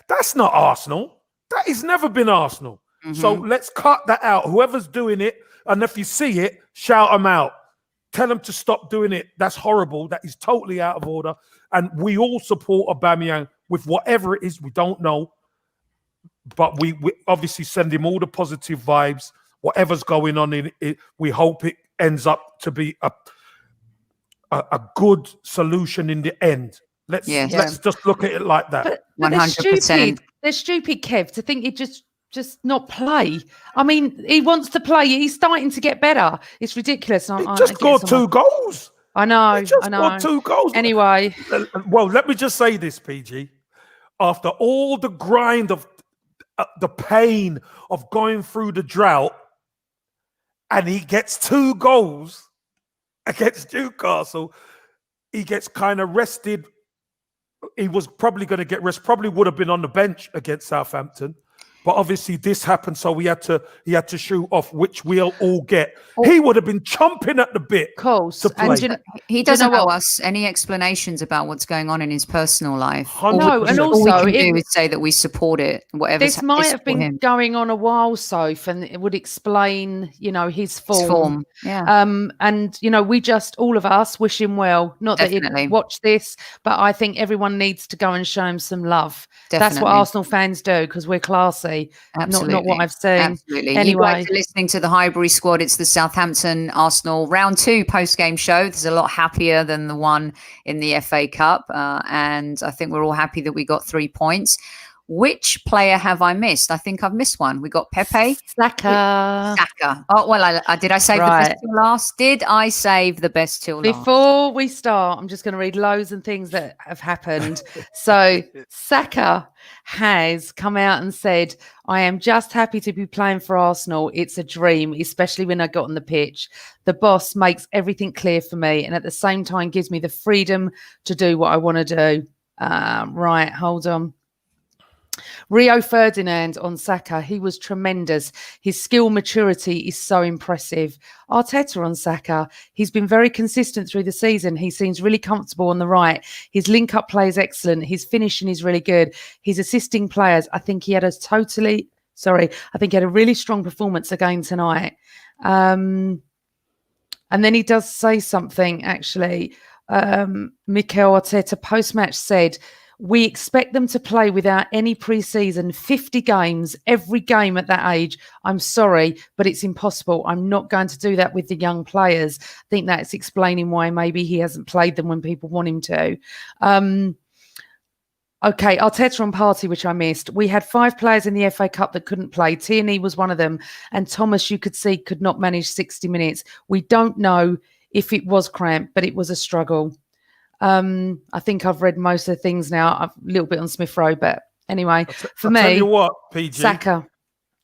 That's not Arsenal. That has never been Arsenal. So let's cut that out. Whoever's doing it, and if you see it, shout them out. Tell them to stop doing it. That's horrible. That is totally out of order. And we all support Aubameyang with whatever it is. We don't know. But we obviously send him all the positive vibes. Whatever's going on in it, we hope it ends up to be a good solution in the end. Let's just look at it like that. But 100%. They're stupid, Kev, to think it just not play. I mean, he wants to play. He's starting to get better. It's ridiculous. He just scored 2 goals. I know. He just scored 2 goals. Anyway. Well, let me just say this, PG. After all the grind of the pain of going through the drought, and he gets 2 goals against Newcastle, he gets kind of rested. He was probably going to get rest, probably would have been on the bench against Southampton. But obviously this happened, so he had to shoot off, which we'll all get. He would have been chomping at the bit. Of course. To play. And he doesn't owe us any explanations about what's going on in his personal life. No, and all also we can do is say that we support it. Whatever this might have been going on a while, Soph, and it would explain, his form. Yeah. And we just, all of us, wish him well. Not Definitely. that he'd watch this, but I think everyone needs to go and show him some love. Definitely. That's what Arsenal fans do, because we're classy. Absolutely. Not what I've seen. Absolutely. Anyway, You guys are listening to the Highbury squad. It's the Southampton Arsenal round 2 post-game show. This is a lot happier than the one in the FA Cup. And I think we're all happy that we got 3 points. Which player have I missed? I think I've missed one. We got Pepe. Saka. Oh, well, did I save the best till last? Did I save the best till last? Before we start, I'm just going to read loads and things that have happened. So Saka has come out and said, I am just happy to be playing for Arsenal. It's a dream, especially when I got on the pitch. The boss makes everything clear for me and at the same time gives me the freedom to do what I want to do. Right, hold on. Rio Ferdinand on Saka. He was tremendous. His skill maturity is so impressive. Arteta on Saka. He's been very consistent through the season. He seems really comfortable on the right. His link-up play is excellent. His finishing is really good. His assisting players. I think he had a really strong performance again tonight. And then he does say something, actually. Mikel Arteta post-match said, we expect them to play without any pre-season, 50 games, every game at that age. I'm sorry, but it's impossible. I'm not going to do that with the young players. I think that's explaining why maybe he hasn't played them when people want him to. Okay, Arteta on Partey, which I missed. We had 5 players in the FA Cup that couldn't play. Tierney was one of them. And Thomas, you could see, could not manage 60 minutes. We don't know if it was cramped, but it was a struggle. I think I've read most of the things now. A little bit on Smith Rowe, but anyway, for me, tell you what, PG, Saka.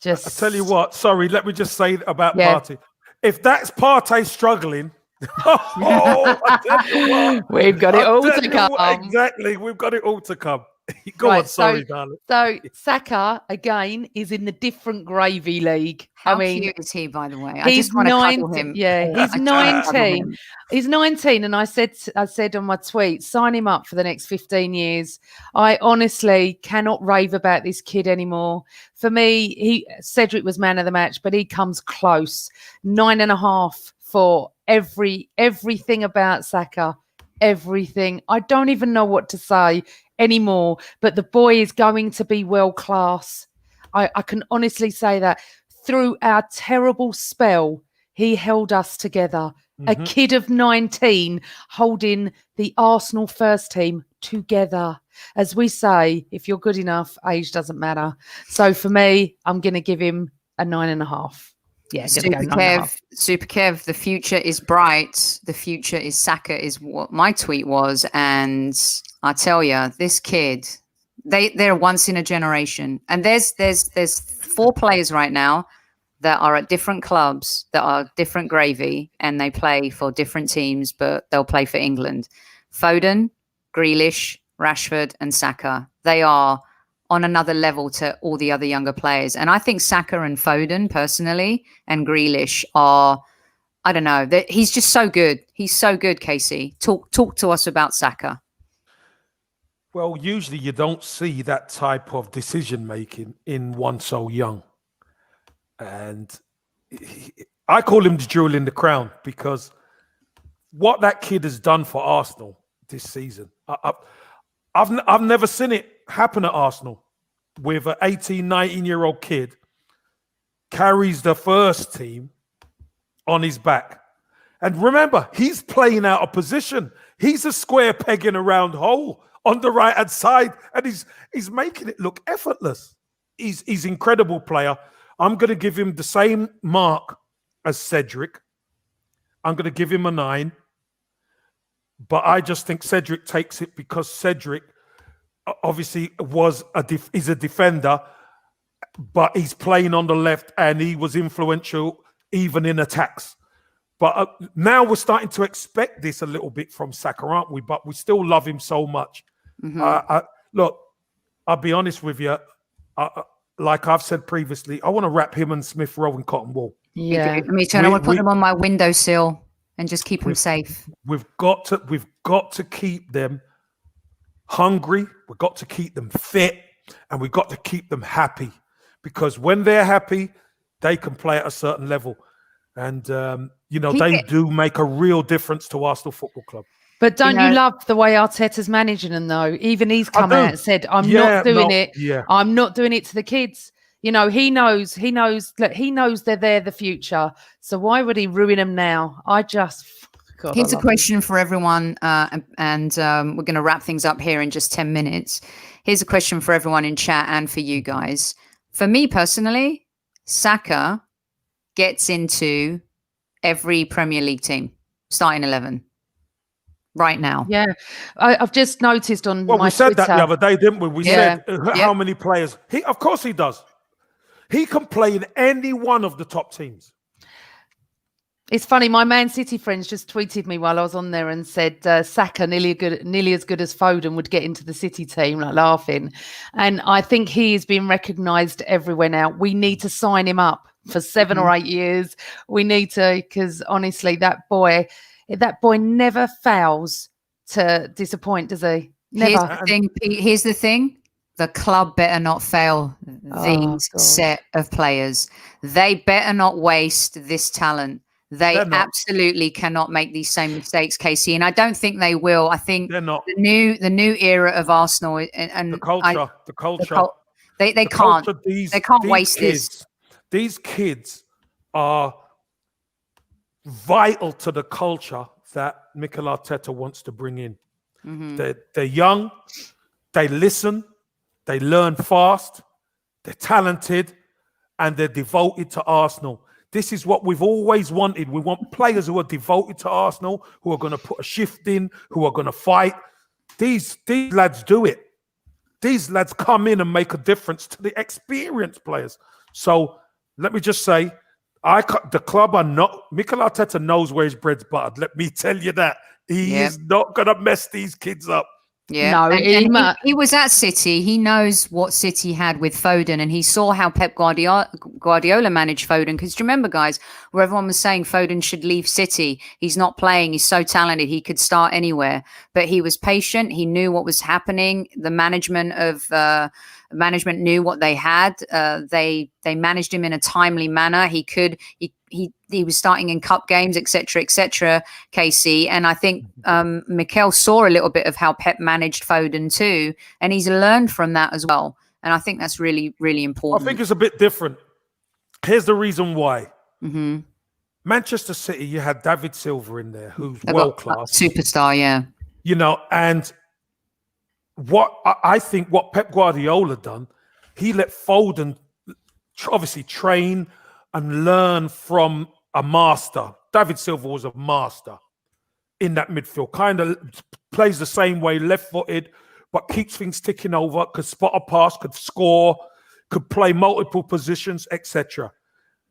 I tell you what. Sorry, let me just say about Partey. If that's Partey struggling, I tell you what, we've got it all to come. Exactly, we've got it all to come. Go on, sorry, darling. So Saka again is in the different gravy league. How cute is he, by the way? I just want to cuddle him. Yeah, he's 19. He's 19, and I said on my tweet, sign him up for the next 15 years. I honestly cannot rave about this kid anymore. For me, Cedric was man of the match, but he comes close. 9.5 for everything about Saka. Everything. I don't even know what to say anymore, but the boy is going to be world class. I can honestly say that. Through our terrible spell, he held us together. Mm-hmm. A kid of 19 holding the Arsenal first team together. As we say, if you're good enough, age doesn't matter. So for me, I'm going to give him a 9.5. Yeah, Super Kev, the future is bright. The future is Saka is what my tweet was. And I tell you, this kid, they're once in a generation. And there's 4 players right now that are at different clubs that are different gravy and they play for different teams, but they'll play for England. Foden, Grealish, Rashford and Saka. They are on another level to all the other younger players. And I think Saka and Foden personally and Grealish are, I don't know, he's just so good. He's so good, Casey. Talk to us about Saka. Well, usually you don't see that type of decision making in one so young. And I call him the jewel in the crown because what that kid has done for Arsenal this season, I've never seen it happen at Arsenal with an 18, 19-year-old kid carries the first team on his back. And remember, he's playing out of position. He's a square peg in a round hole on the right-hand side, and he's making it look effortless. He's an incredible player. I'm going to give him the same mark as Cedric. I'm going to give him a 9. But I just think Cedric takes it because Cedric obviously is a defender, but he's playing on the left and he was influential even in attacks. But now we're starting to expect this a little bit from Saka, aren't we? But we still love him so much. Mm-hmm. Look, I'll be honest with you. like I've said previously, I want to wrap him and Smith Rowe in cotton wool. Yeah. Me too. I want to put them on my windowsill and just keep them safe. We've got to keep them hungry. We've got to keep them fit, and we've got to keep them happy, because when they're happy, they can play at a certain level, and they do make a real difference to Arsenal Football Club. But don't you love the way Arteta's managing them, though? Even he's come out and said, I'm not doing it. Yeah. I'm not doing it to the kids. He knows they're there, the future. So why would he ruin them now? Here's a question for everyone. And we're going to wrap things up here in just 10 minutes. Here's a question for everyone in chat and for you guys. For me personally, Saka gets into every Premier League team, starting 11. Right now. Yeah. I've just noticed on my we said Twitter. that the other day, didn't we? We said how many players. Of course he does. He can play in any one of the top teams. It's funny, my Man City friends just tweeted me while I was on there and said Saka nearly as good as Foden would get into the City team, like laughing. And I think he is being recognised everywhere now. We need to sign him up for 7 or 8 years. We need to, because honestly, that boy never fails to disappoint, does he? Never. Here's the thing. The club better not fail these set of players. They better not waste this talent. They absolutely cannot make these same mistakes, Casey, and I don't think they will. I think they're not. The new era of Arsenal and the culture. They can't. They can't waste this. These kids are vital to the culture that Mikel Arteta wants to bring in. Mm-hmm. They're young, they listen, they learn fast, they're talented, and they're devoted to Arsenal. This is what we've always wanted. We want players who are devoted to Arsenal, who are going to put a shift in, who are going to fight. These lads do it. These lads come in and make a difference to the experienced players. So let me just say, the club are not. Mikel Arteta knows where his bread's buttered. Let me tell you that he is not going to mess these kids up. Yeah, no, he was at City. He knows what City had with Foden, and he saw how Pep Guardiola managed Foden. Because do you remember, guys, where everyone was saying Foden should leave City? He's not playing. He's so talented. He could start anywhere. But he was patient. He knew what was happening. The management knew what they had. They managed him in a timely manner. He was starting in cup games, etc., KC. And I think Mikel saw a little bit of how Pep managed Foden too, and he's learned from that as well. And I think that's really, really important. I think it's a bit different. Here's the reason why. Mm-hmm. Manchester City, you had David Silva in there, who's world-class. Superstar, yeah. And what Pep Guardiola done, he let Foden obviously train and learn from a master. David Silva was a master in that midfield. Kind of plays the same way, left-footed, but keeps things ticking over, could spot a pass, could score, could play multiple positions, etc.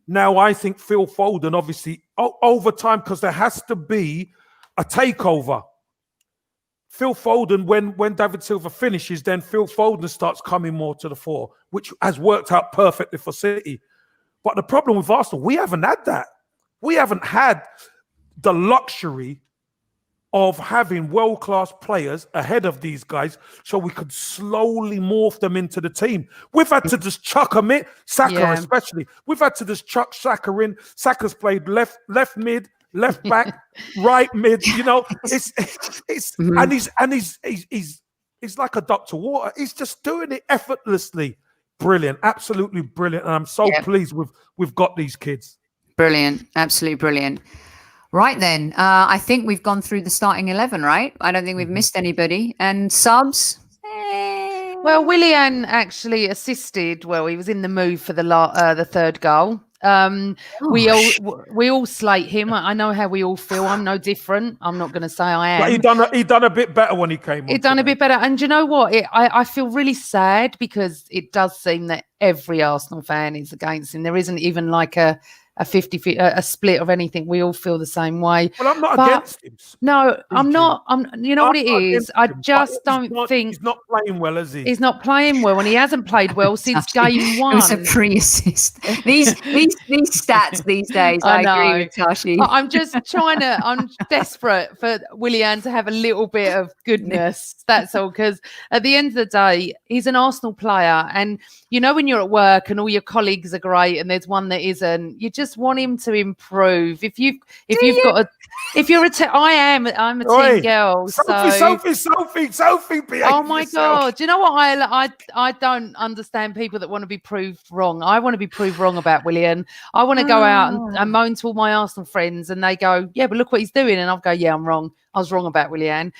Now, I think Phil Foden, obviously, over time, because there has to be a takeover. Phil Foden, when David Silva finishes, then Phil Foden starts coming more to the fore, which has worked out perfectly for City. But the problem with Arsenal, we haven't had that. We haven't had the luxury of having world-class players ahead of these guys so we could slowly morph them into the team. We've had to just chuck them in, Saka especially. We've had to just chuck Saka in. Saka's played left mid, left back, right mid. He's like a duck to water. He's just doing it effortlessly. Brilliant, absolutely brilliant, and I'm so pleased we've got these kids. Brilliant, absolutely brilliant. Right then, I think we've gone through the starting 11, right? I don't think we've missed anybody. And subs? Well, Willian actually assisted. Well, he was in the move for the third goal. We all slate him. I know how we all feel. I'm no different. I'm not going to say I am. But he done a bit better when he came on. He done a bit better. And do you know what? I feel really sad because it does seem that every Arsenal fan is against him. There isn't even like a a 50, a split of anything. We all feel the same way. Well, I'm not But against him. no, I'm not. You know what it not is? against I him, but just don't think he's not playing well, is he? he's not playing well, and he hasn't played well since game one. It was a pre-assist. These stats these days, I agree with Tashi. I'm just I'm desperate for Willian to have a little bit of goodness. That's all. Because at the end of the day, he's an Arsenal player, and you know when you're at work and all your colleagues are great, and there's one that isn't, you just want him to improve. I'm a team girl. Sophie, oh my God! Do you know what I don't understand people that want to be proved wrong. I want to be proved wrong about Willian. I want to go out and moan to all my Arsenal friends, and they go, "Yeah, but look what he's doing," and I'll go, "Yeah, I'm wrong. I was wrong about Willian."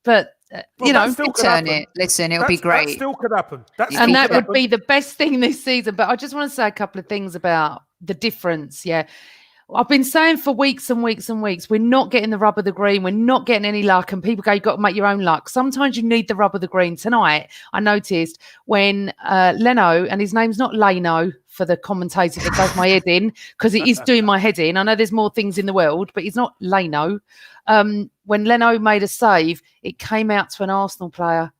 But you know, turn it. Listen, it'll be great. That still could happen. That would be the best thing this season. But I just want to say a couple of things about the difference. Yeah. I've been saying for weeks and weeks and weeks, we're not getting the rub of the green. We're not getting any luck. And people go, you've got to make your own luck. Sometimes you need the rub of the green. Tonight, I noticed when Leno, and his name's not Leno for the commentator that does my head in, because it is doing my head in. I know there's more things in the world, but he's not Leno. When Leno made a save, it came out to an Arsenal player.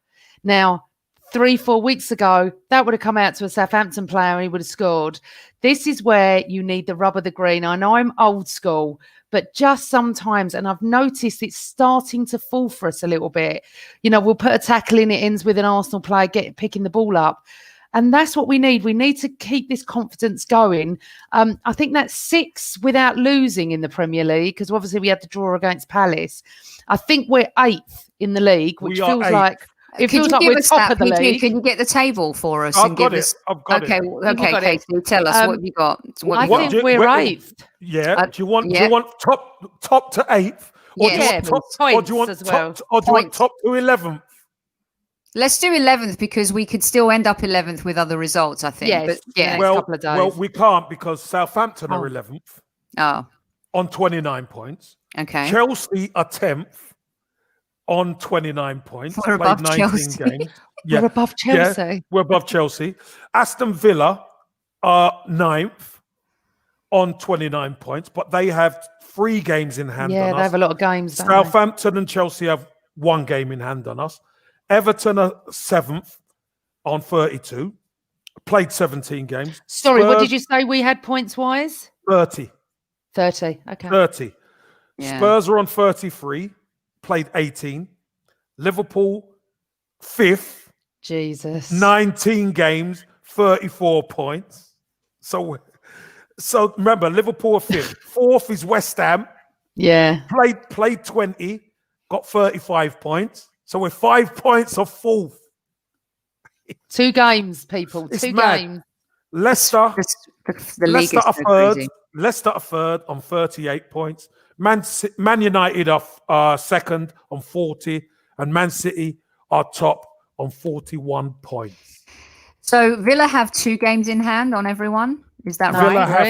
Now, 3-4 weeks ago, that would have come out to a Southampton player and he would have scored. This is where you need the rub of the green. I know I'm old school, but just sometimes, and I've noticed it's starting to fall for us a little bit. You know, we'll put a tackle in, it ends with an Arsenal player picking the ball up. And that's what we need. We need to keep this confidence going. I think that's 6 without losing in the Premier League, because obviously we had to draw against Palace. I think we're 8th in the league, which feels like... It feels like we're top of the league. Can you get the table for us? I've got it. Okay, Katie, tell us what have you got. I think we're 8th. Yeah. Do you want top to 8th? Or do you want top to 11th? Let's do 11th, because we could still end up 11th with other results, I think. Yes, but yeah. Couple of days. Well, we can't, because Southampton are 11th. Oh. On 29 points. Okay. Chelsea are 10th. On 29 points. We're above 19 Chelsea. games. Yeah. We're above Chelsea. Yeah, we're above Chelsea. Aston Villa are 9th on 29 points, but they have 3 games in hand on us. Yeah, they have a lot of games. Southampton and Chelsea have 1 game in hand on us. Everton are 7th on 32. Played 17 games. Sorry, what did you say we had points-wise? 30. 30, okay. 30. Yeah. Spurs are on 33. Played 18. Liverpool, 5th. Jesus. 19 games, 34 points. So remember, Liverpool are 5th. 4th is West Ham. Yeah. Played 20, got 35 points. So we're 5 points off 4th. 2 games, people. It's 2 mad. games. The league is so crazy. Leicester are 3rd on 38 points. Man United are 2nd on 40, and Man City are top on 41 points. So Villa have 2 games in hand on everyone. Is that right? Villa have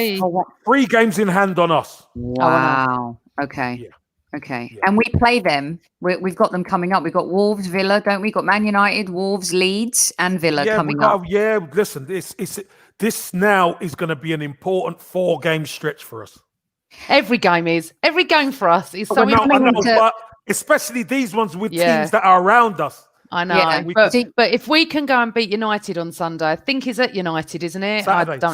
3 games in hand on us. Wow. Okay. Yeah. Okay. Yeah. And we play them. We've got them coming up. We've got Wolves, Villa, don't we? Got Man United, Wolves, Leeds, and Villa coming up. Yeah. Listen, this now is going to be an important 4-game stretch for us. Every game for us is so important. But especially these ones with teams that are around us. I know, yeah, but if we can go and beat United on Sunday, I think it's at United, isn't it? Saturday. No,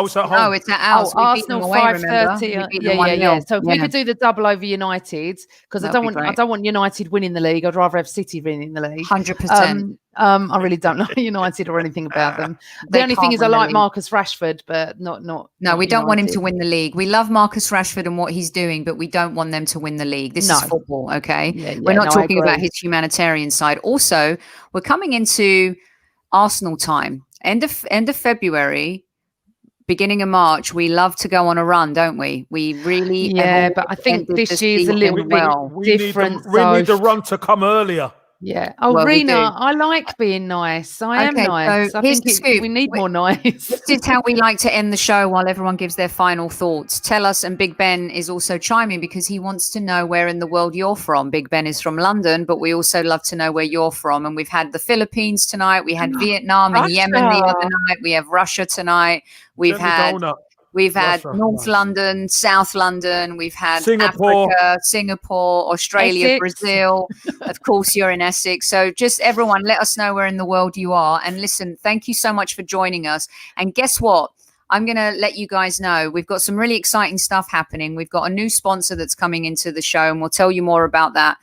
it's at home. No, it's at ours. Arsenal 5:30. Yeah. So if we could do the double over United, because I don't want United winning the league. I'd rather have City winning the league. 100%. I really don't like United or anything about them. The only thing is I like Marcus Rashford, but not. No, we don't want him to win the league. We love Marcus Rashford and what he's doing, but we don't want them to win the league. This is football, okay? Yeah, we're not talking about his humanitarian side. Also, we're coming into Arsenal time. End of February, beginning of March. We love to go on a run, don't we? We really. Yeah, but I think this year's a little bit different. We need the run to come earlier. Yeah. Oh, Rena, I like being nice. I am nice. So I think we need more nice. This is how we like to end the show while everyone gives their final thoughts. Tell us, and Big Ben is also chiming because he wants to know where in the world you're from. Big Ben is from London, but we also love to know where you're from. And we've had the Philippines tonight. We had Vietnam and Yemen the other night. We have Russia tonight. We've had We've had Russia, North nice. London, South London. We've had Singapore. Africa, Singapore, Australia, Essex. Brazil. Of course, you're in Essex. So just everyone, let us know where in the world you are. And listen, thank you so much for joining us. And guess what? I'm going to let you guys know we've got some really exciting stuff happening. We've got a new sponsor that's coming into the show, and we'll tell you more about that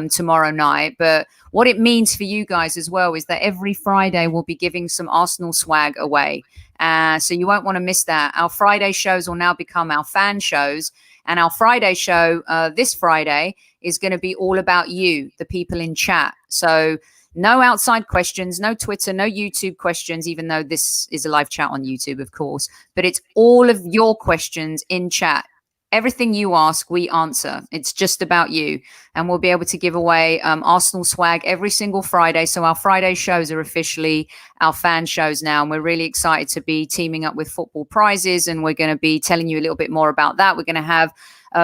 tomorrow night. But what it means for you guys as well is that every Friday we'll be giving some Arsenal swag away. So you won't want to miss that. Our Friday shows will now become our fan shows. And our Friday show this Friday is going to be all about you, the people in chat. So no outside questions, no Twitter, no YouTube questions, even though this is a live chat on YouTube, of course. But it's all of your questions in chat. Everything you ask, we answer. It's just about you. And we'll be able to give away Arsenal swag every single Friday. So our Friday shows are officially our fan shows now. And we're really excited to be teaming up with Football Prizes. And we're going to be telling you a little bit more about that. We're going to have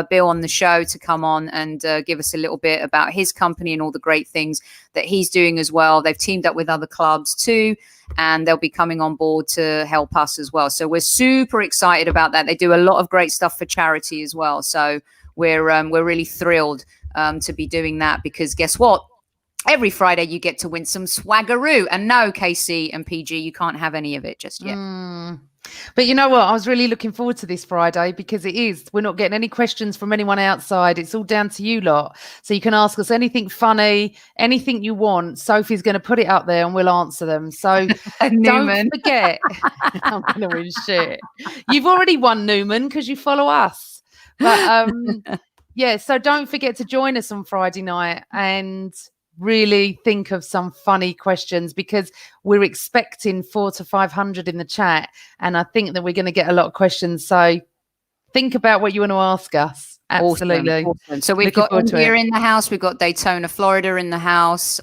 Bill on the show to come on and give us a little bit about his company and all the great things that he's doing as well. They've teamed up with other clubs too, and they'll be coming on board to help us as well. So we're super excited about that. They do a lot of great stuff for charity as well. So we're really thrilled to be doing that, because guess what? Every Friday you get to win some swaggeroo. And no, KC and PG, you can't have any of it just yet. But you know what? I was really looking forward to this Friday, because we're not getting any questions from anyone outside. It's all down to you lot. So you can ask us anything funny, anything you want. Sophie's going to put it up there and we'll answer them. So don't forget. I'm going to win shit. You've already won, Newman, because you follow us. But yeah, so don't forget to join us on Friday night and really think of some funny questions, because we're expecting 400 to 500 in the chat, and I think that we're going to get a lot of questions. So think about what you want to ask us. Absolutely. Awesome. So we've got India in the house, we've got Daytona, Florida in the house.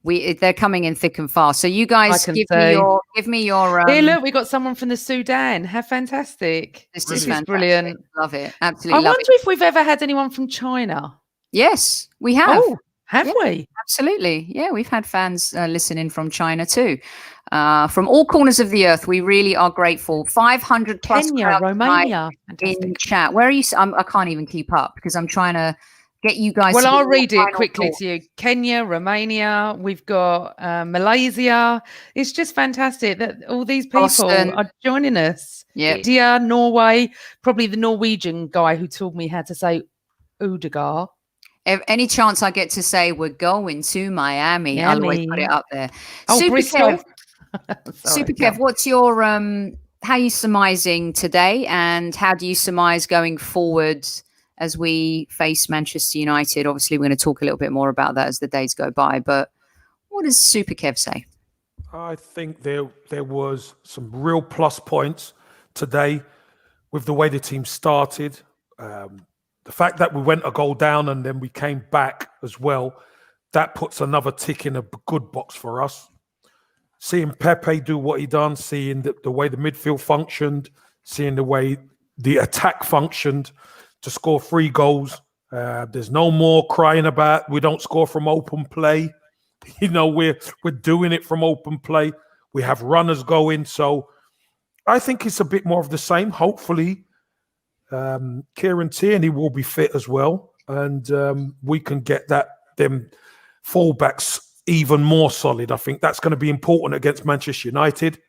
They're coming in thick and fast. So you guys give me your Here, look, we got someone from the Sudan. How fantastic. This is brilliant. Love it. Absolutely. I wonder if we've ever had anyone from China. Yes, we have. Oh, have we? Absolutely. Yeah, we've had fans listening from China too. From all corners of the earth. We really are grateful. 500 plus Kenya, Romania. In chat. Where are you? I can't even keep up because I'm trying to get you guys. Well, I'll read it quickly to you. Kenya, Romania. We've got Malaysia. It's just fantastic that all these people are joining us. Yeah. India, Norway. Probably the Norwegian guy who taught me how to say Udegar. Any chance I get to say we're going to Miami, I'll always put it up there. Oh, Super Bristol. Super Kev, what's your how are you surmising today, and how do you surmise going forward as we face Manchester United? Obviously, we're going to talk a little bit more about that as the days go by, but what does Super Kev say? I think there was some real plus points today with the way the team started. The fact that we went a goal down and then we came back as well, that puts another tick in a good box for us. Seeing Pepe do what he done, seeing the way the midfield functioned, seeing the way the attack functioned to score 3 goals. There's no more crying about we don't score from open play. You know, we're doing it from open play. We have runners going. So I think it's a bit more of the same. Hopefully, Kieran Tierney will be fit as well, and we can get them fullbacks even more solid. I think that's going to be important against Manchester United.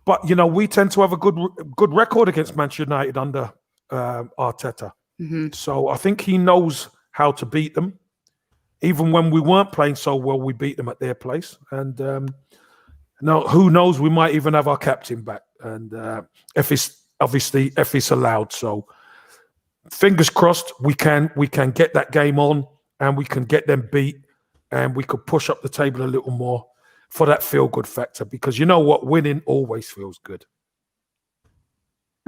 But you know, we tend to have a good record against Manchester United under Arteta. Mm-hmm. So I think he knows how to beat them. Even when we weren't playing so well, we beat them at their place. And now, who knows? We might even have our captain back, and if it's allowed. So fingers crossed, we can get that game on, and we can get them beat, and we could push up the table a little more for that feel-good factor. Because you know what? Winning always feels good.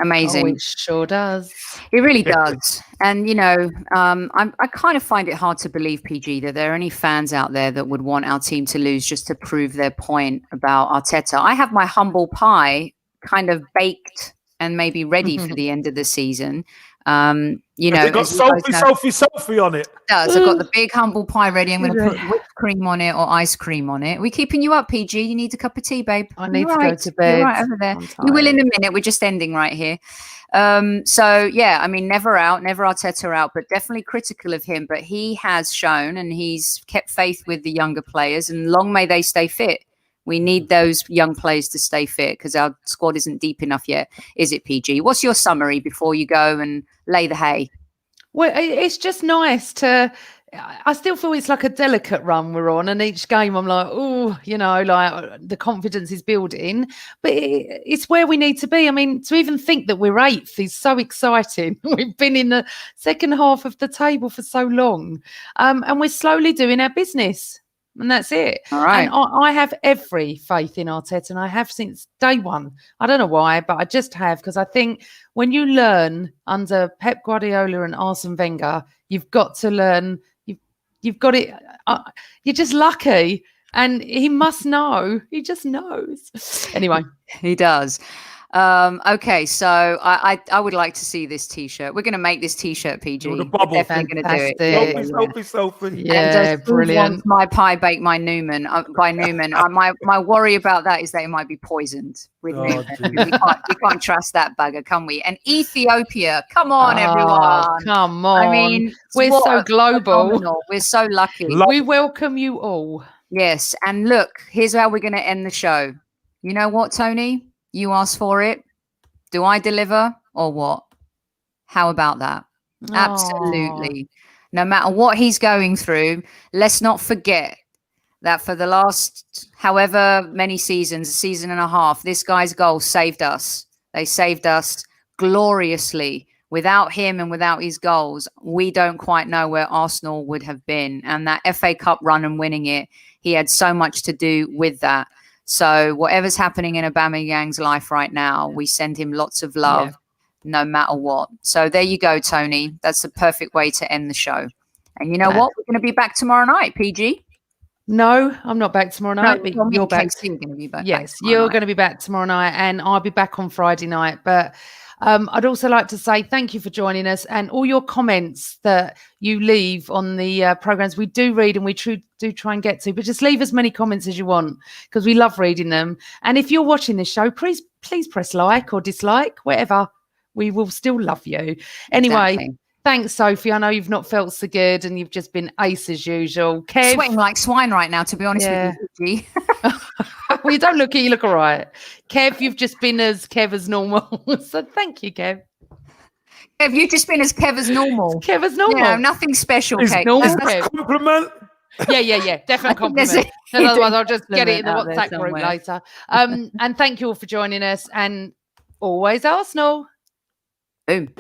Amazing. Oh, it sure does. It really does. And, you know, I kind of find it hard to believe, PG, that there are any fans out there that would want our team to lose just to prove their point about Arteta. I have my humble pie kind of baked and maybe ready for the end of the season. You know, it got Sophie on it. Does. I've got the big humble pie ready. I'm going to put whipped cream on it or ice cream on it. We're keeping you up, PG. You need a cup of tea, babe. I need to go to bed. You're right over there. You will in a minute. We're just ending right here. So yeah, I mean, never Arteta out, but definitely critical of him. But he has shown, and he's kept faith with the younger players, and long may they stay fit. We need those young players to stay fit because our squad isn't deep enough yet. Is it, PG? What's your summary before you go and lay the hay? Well, it's just nice to. I still feel it's like a delicate run we're on, and each game I'm like, oh, you know, like the confidence is building, but it's where we need to be. I mean, to even think that we're 8th is so exciting. We've been in the second half of the table for so long, and we're slowly doing our business. And that's it. All right. And I have every faith in Arteta, and I have since day one. I don't know why, but I just have, because I think when you learn under Pep Guardiola and Arsene Wenger, you've got to learn. You've got it. You're just lucky, and he must know. He just knows. Anyway, he does. Okay, so I would like to see this T-shirt. We're going to make this T-shirt, PG. The bubble. We're definitely going to do it. Sophie. Yeah, brilliant. My pie baked by Newman. My worry about that is that it might be poisoned with Newman. We can't trust that bugger, can we? And Ethiopia, come on, everyone. Come on. I mean, we're so global. Phenomenal. We're so lucky. We welcome you all. Yes, and look, here's how we're going to end the show. You know what, Tony? You asked for it. Do I deliver or what? How about that? Aww. Absolutely. No matter what he's going through, let's not forget that for the last however many seasons, a season and a half, this guy's goals saved us. They saved us gloriously. Without him and without his goals, we don't quite know where Arsenal would have been. And that FA Cup run and winning it, he had so much to do with that. So whatever's happening in Aubameyang's life right now, we send him lots of love, no matter what. So there you go, Tony. That's the perfect way to end the show. And you know what? We're going to be back tomorrow night, PG. No, I'm not back tomorrow night. No, but you're back. You're going to be back. Yes, you're going to be back tomorrow night, and I'll be back on Friday night. But I'd also like to say thank you for joining us, and all your comments that you leave on the programs we do read and we do try and get to, but just leave as many comments as you want because we love reading them. And if you're watching this show, please press like or dislike, whatever. We will still love you. Anyway, exactly. Thanks, Sophie. I know you've not felt so good and you've just been ace as usual. Kev, sweating like swine right now, to be honest with you. Well, you don't look it. You look all right. Kev, you've just been as Kev as normal. So thank you, Kev. Kev, you've just been as Kev as normal. Kev as normal. You know, nothing special, Kev. Normal Kev. Compliment. Yeah. Definitely compliment. Otherwise, I'll just get it in the WhatsApp group later. And thank you all for joining us. And always Arsenal. Boom.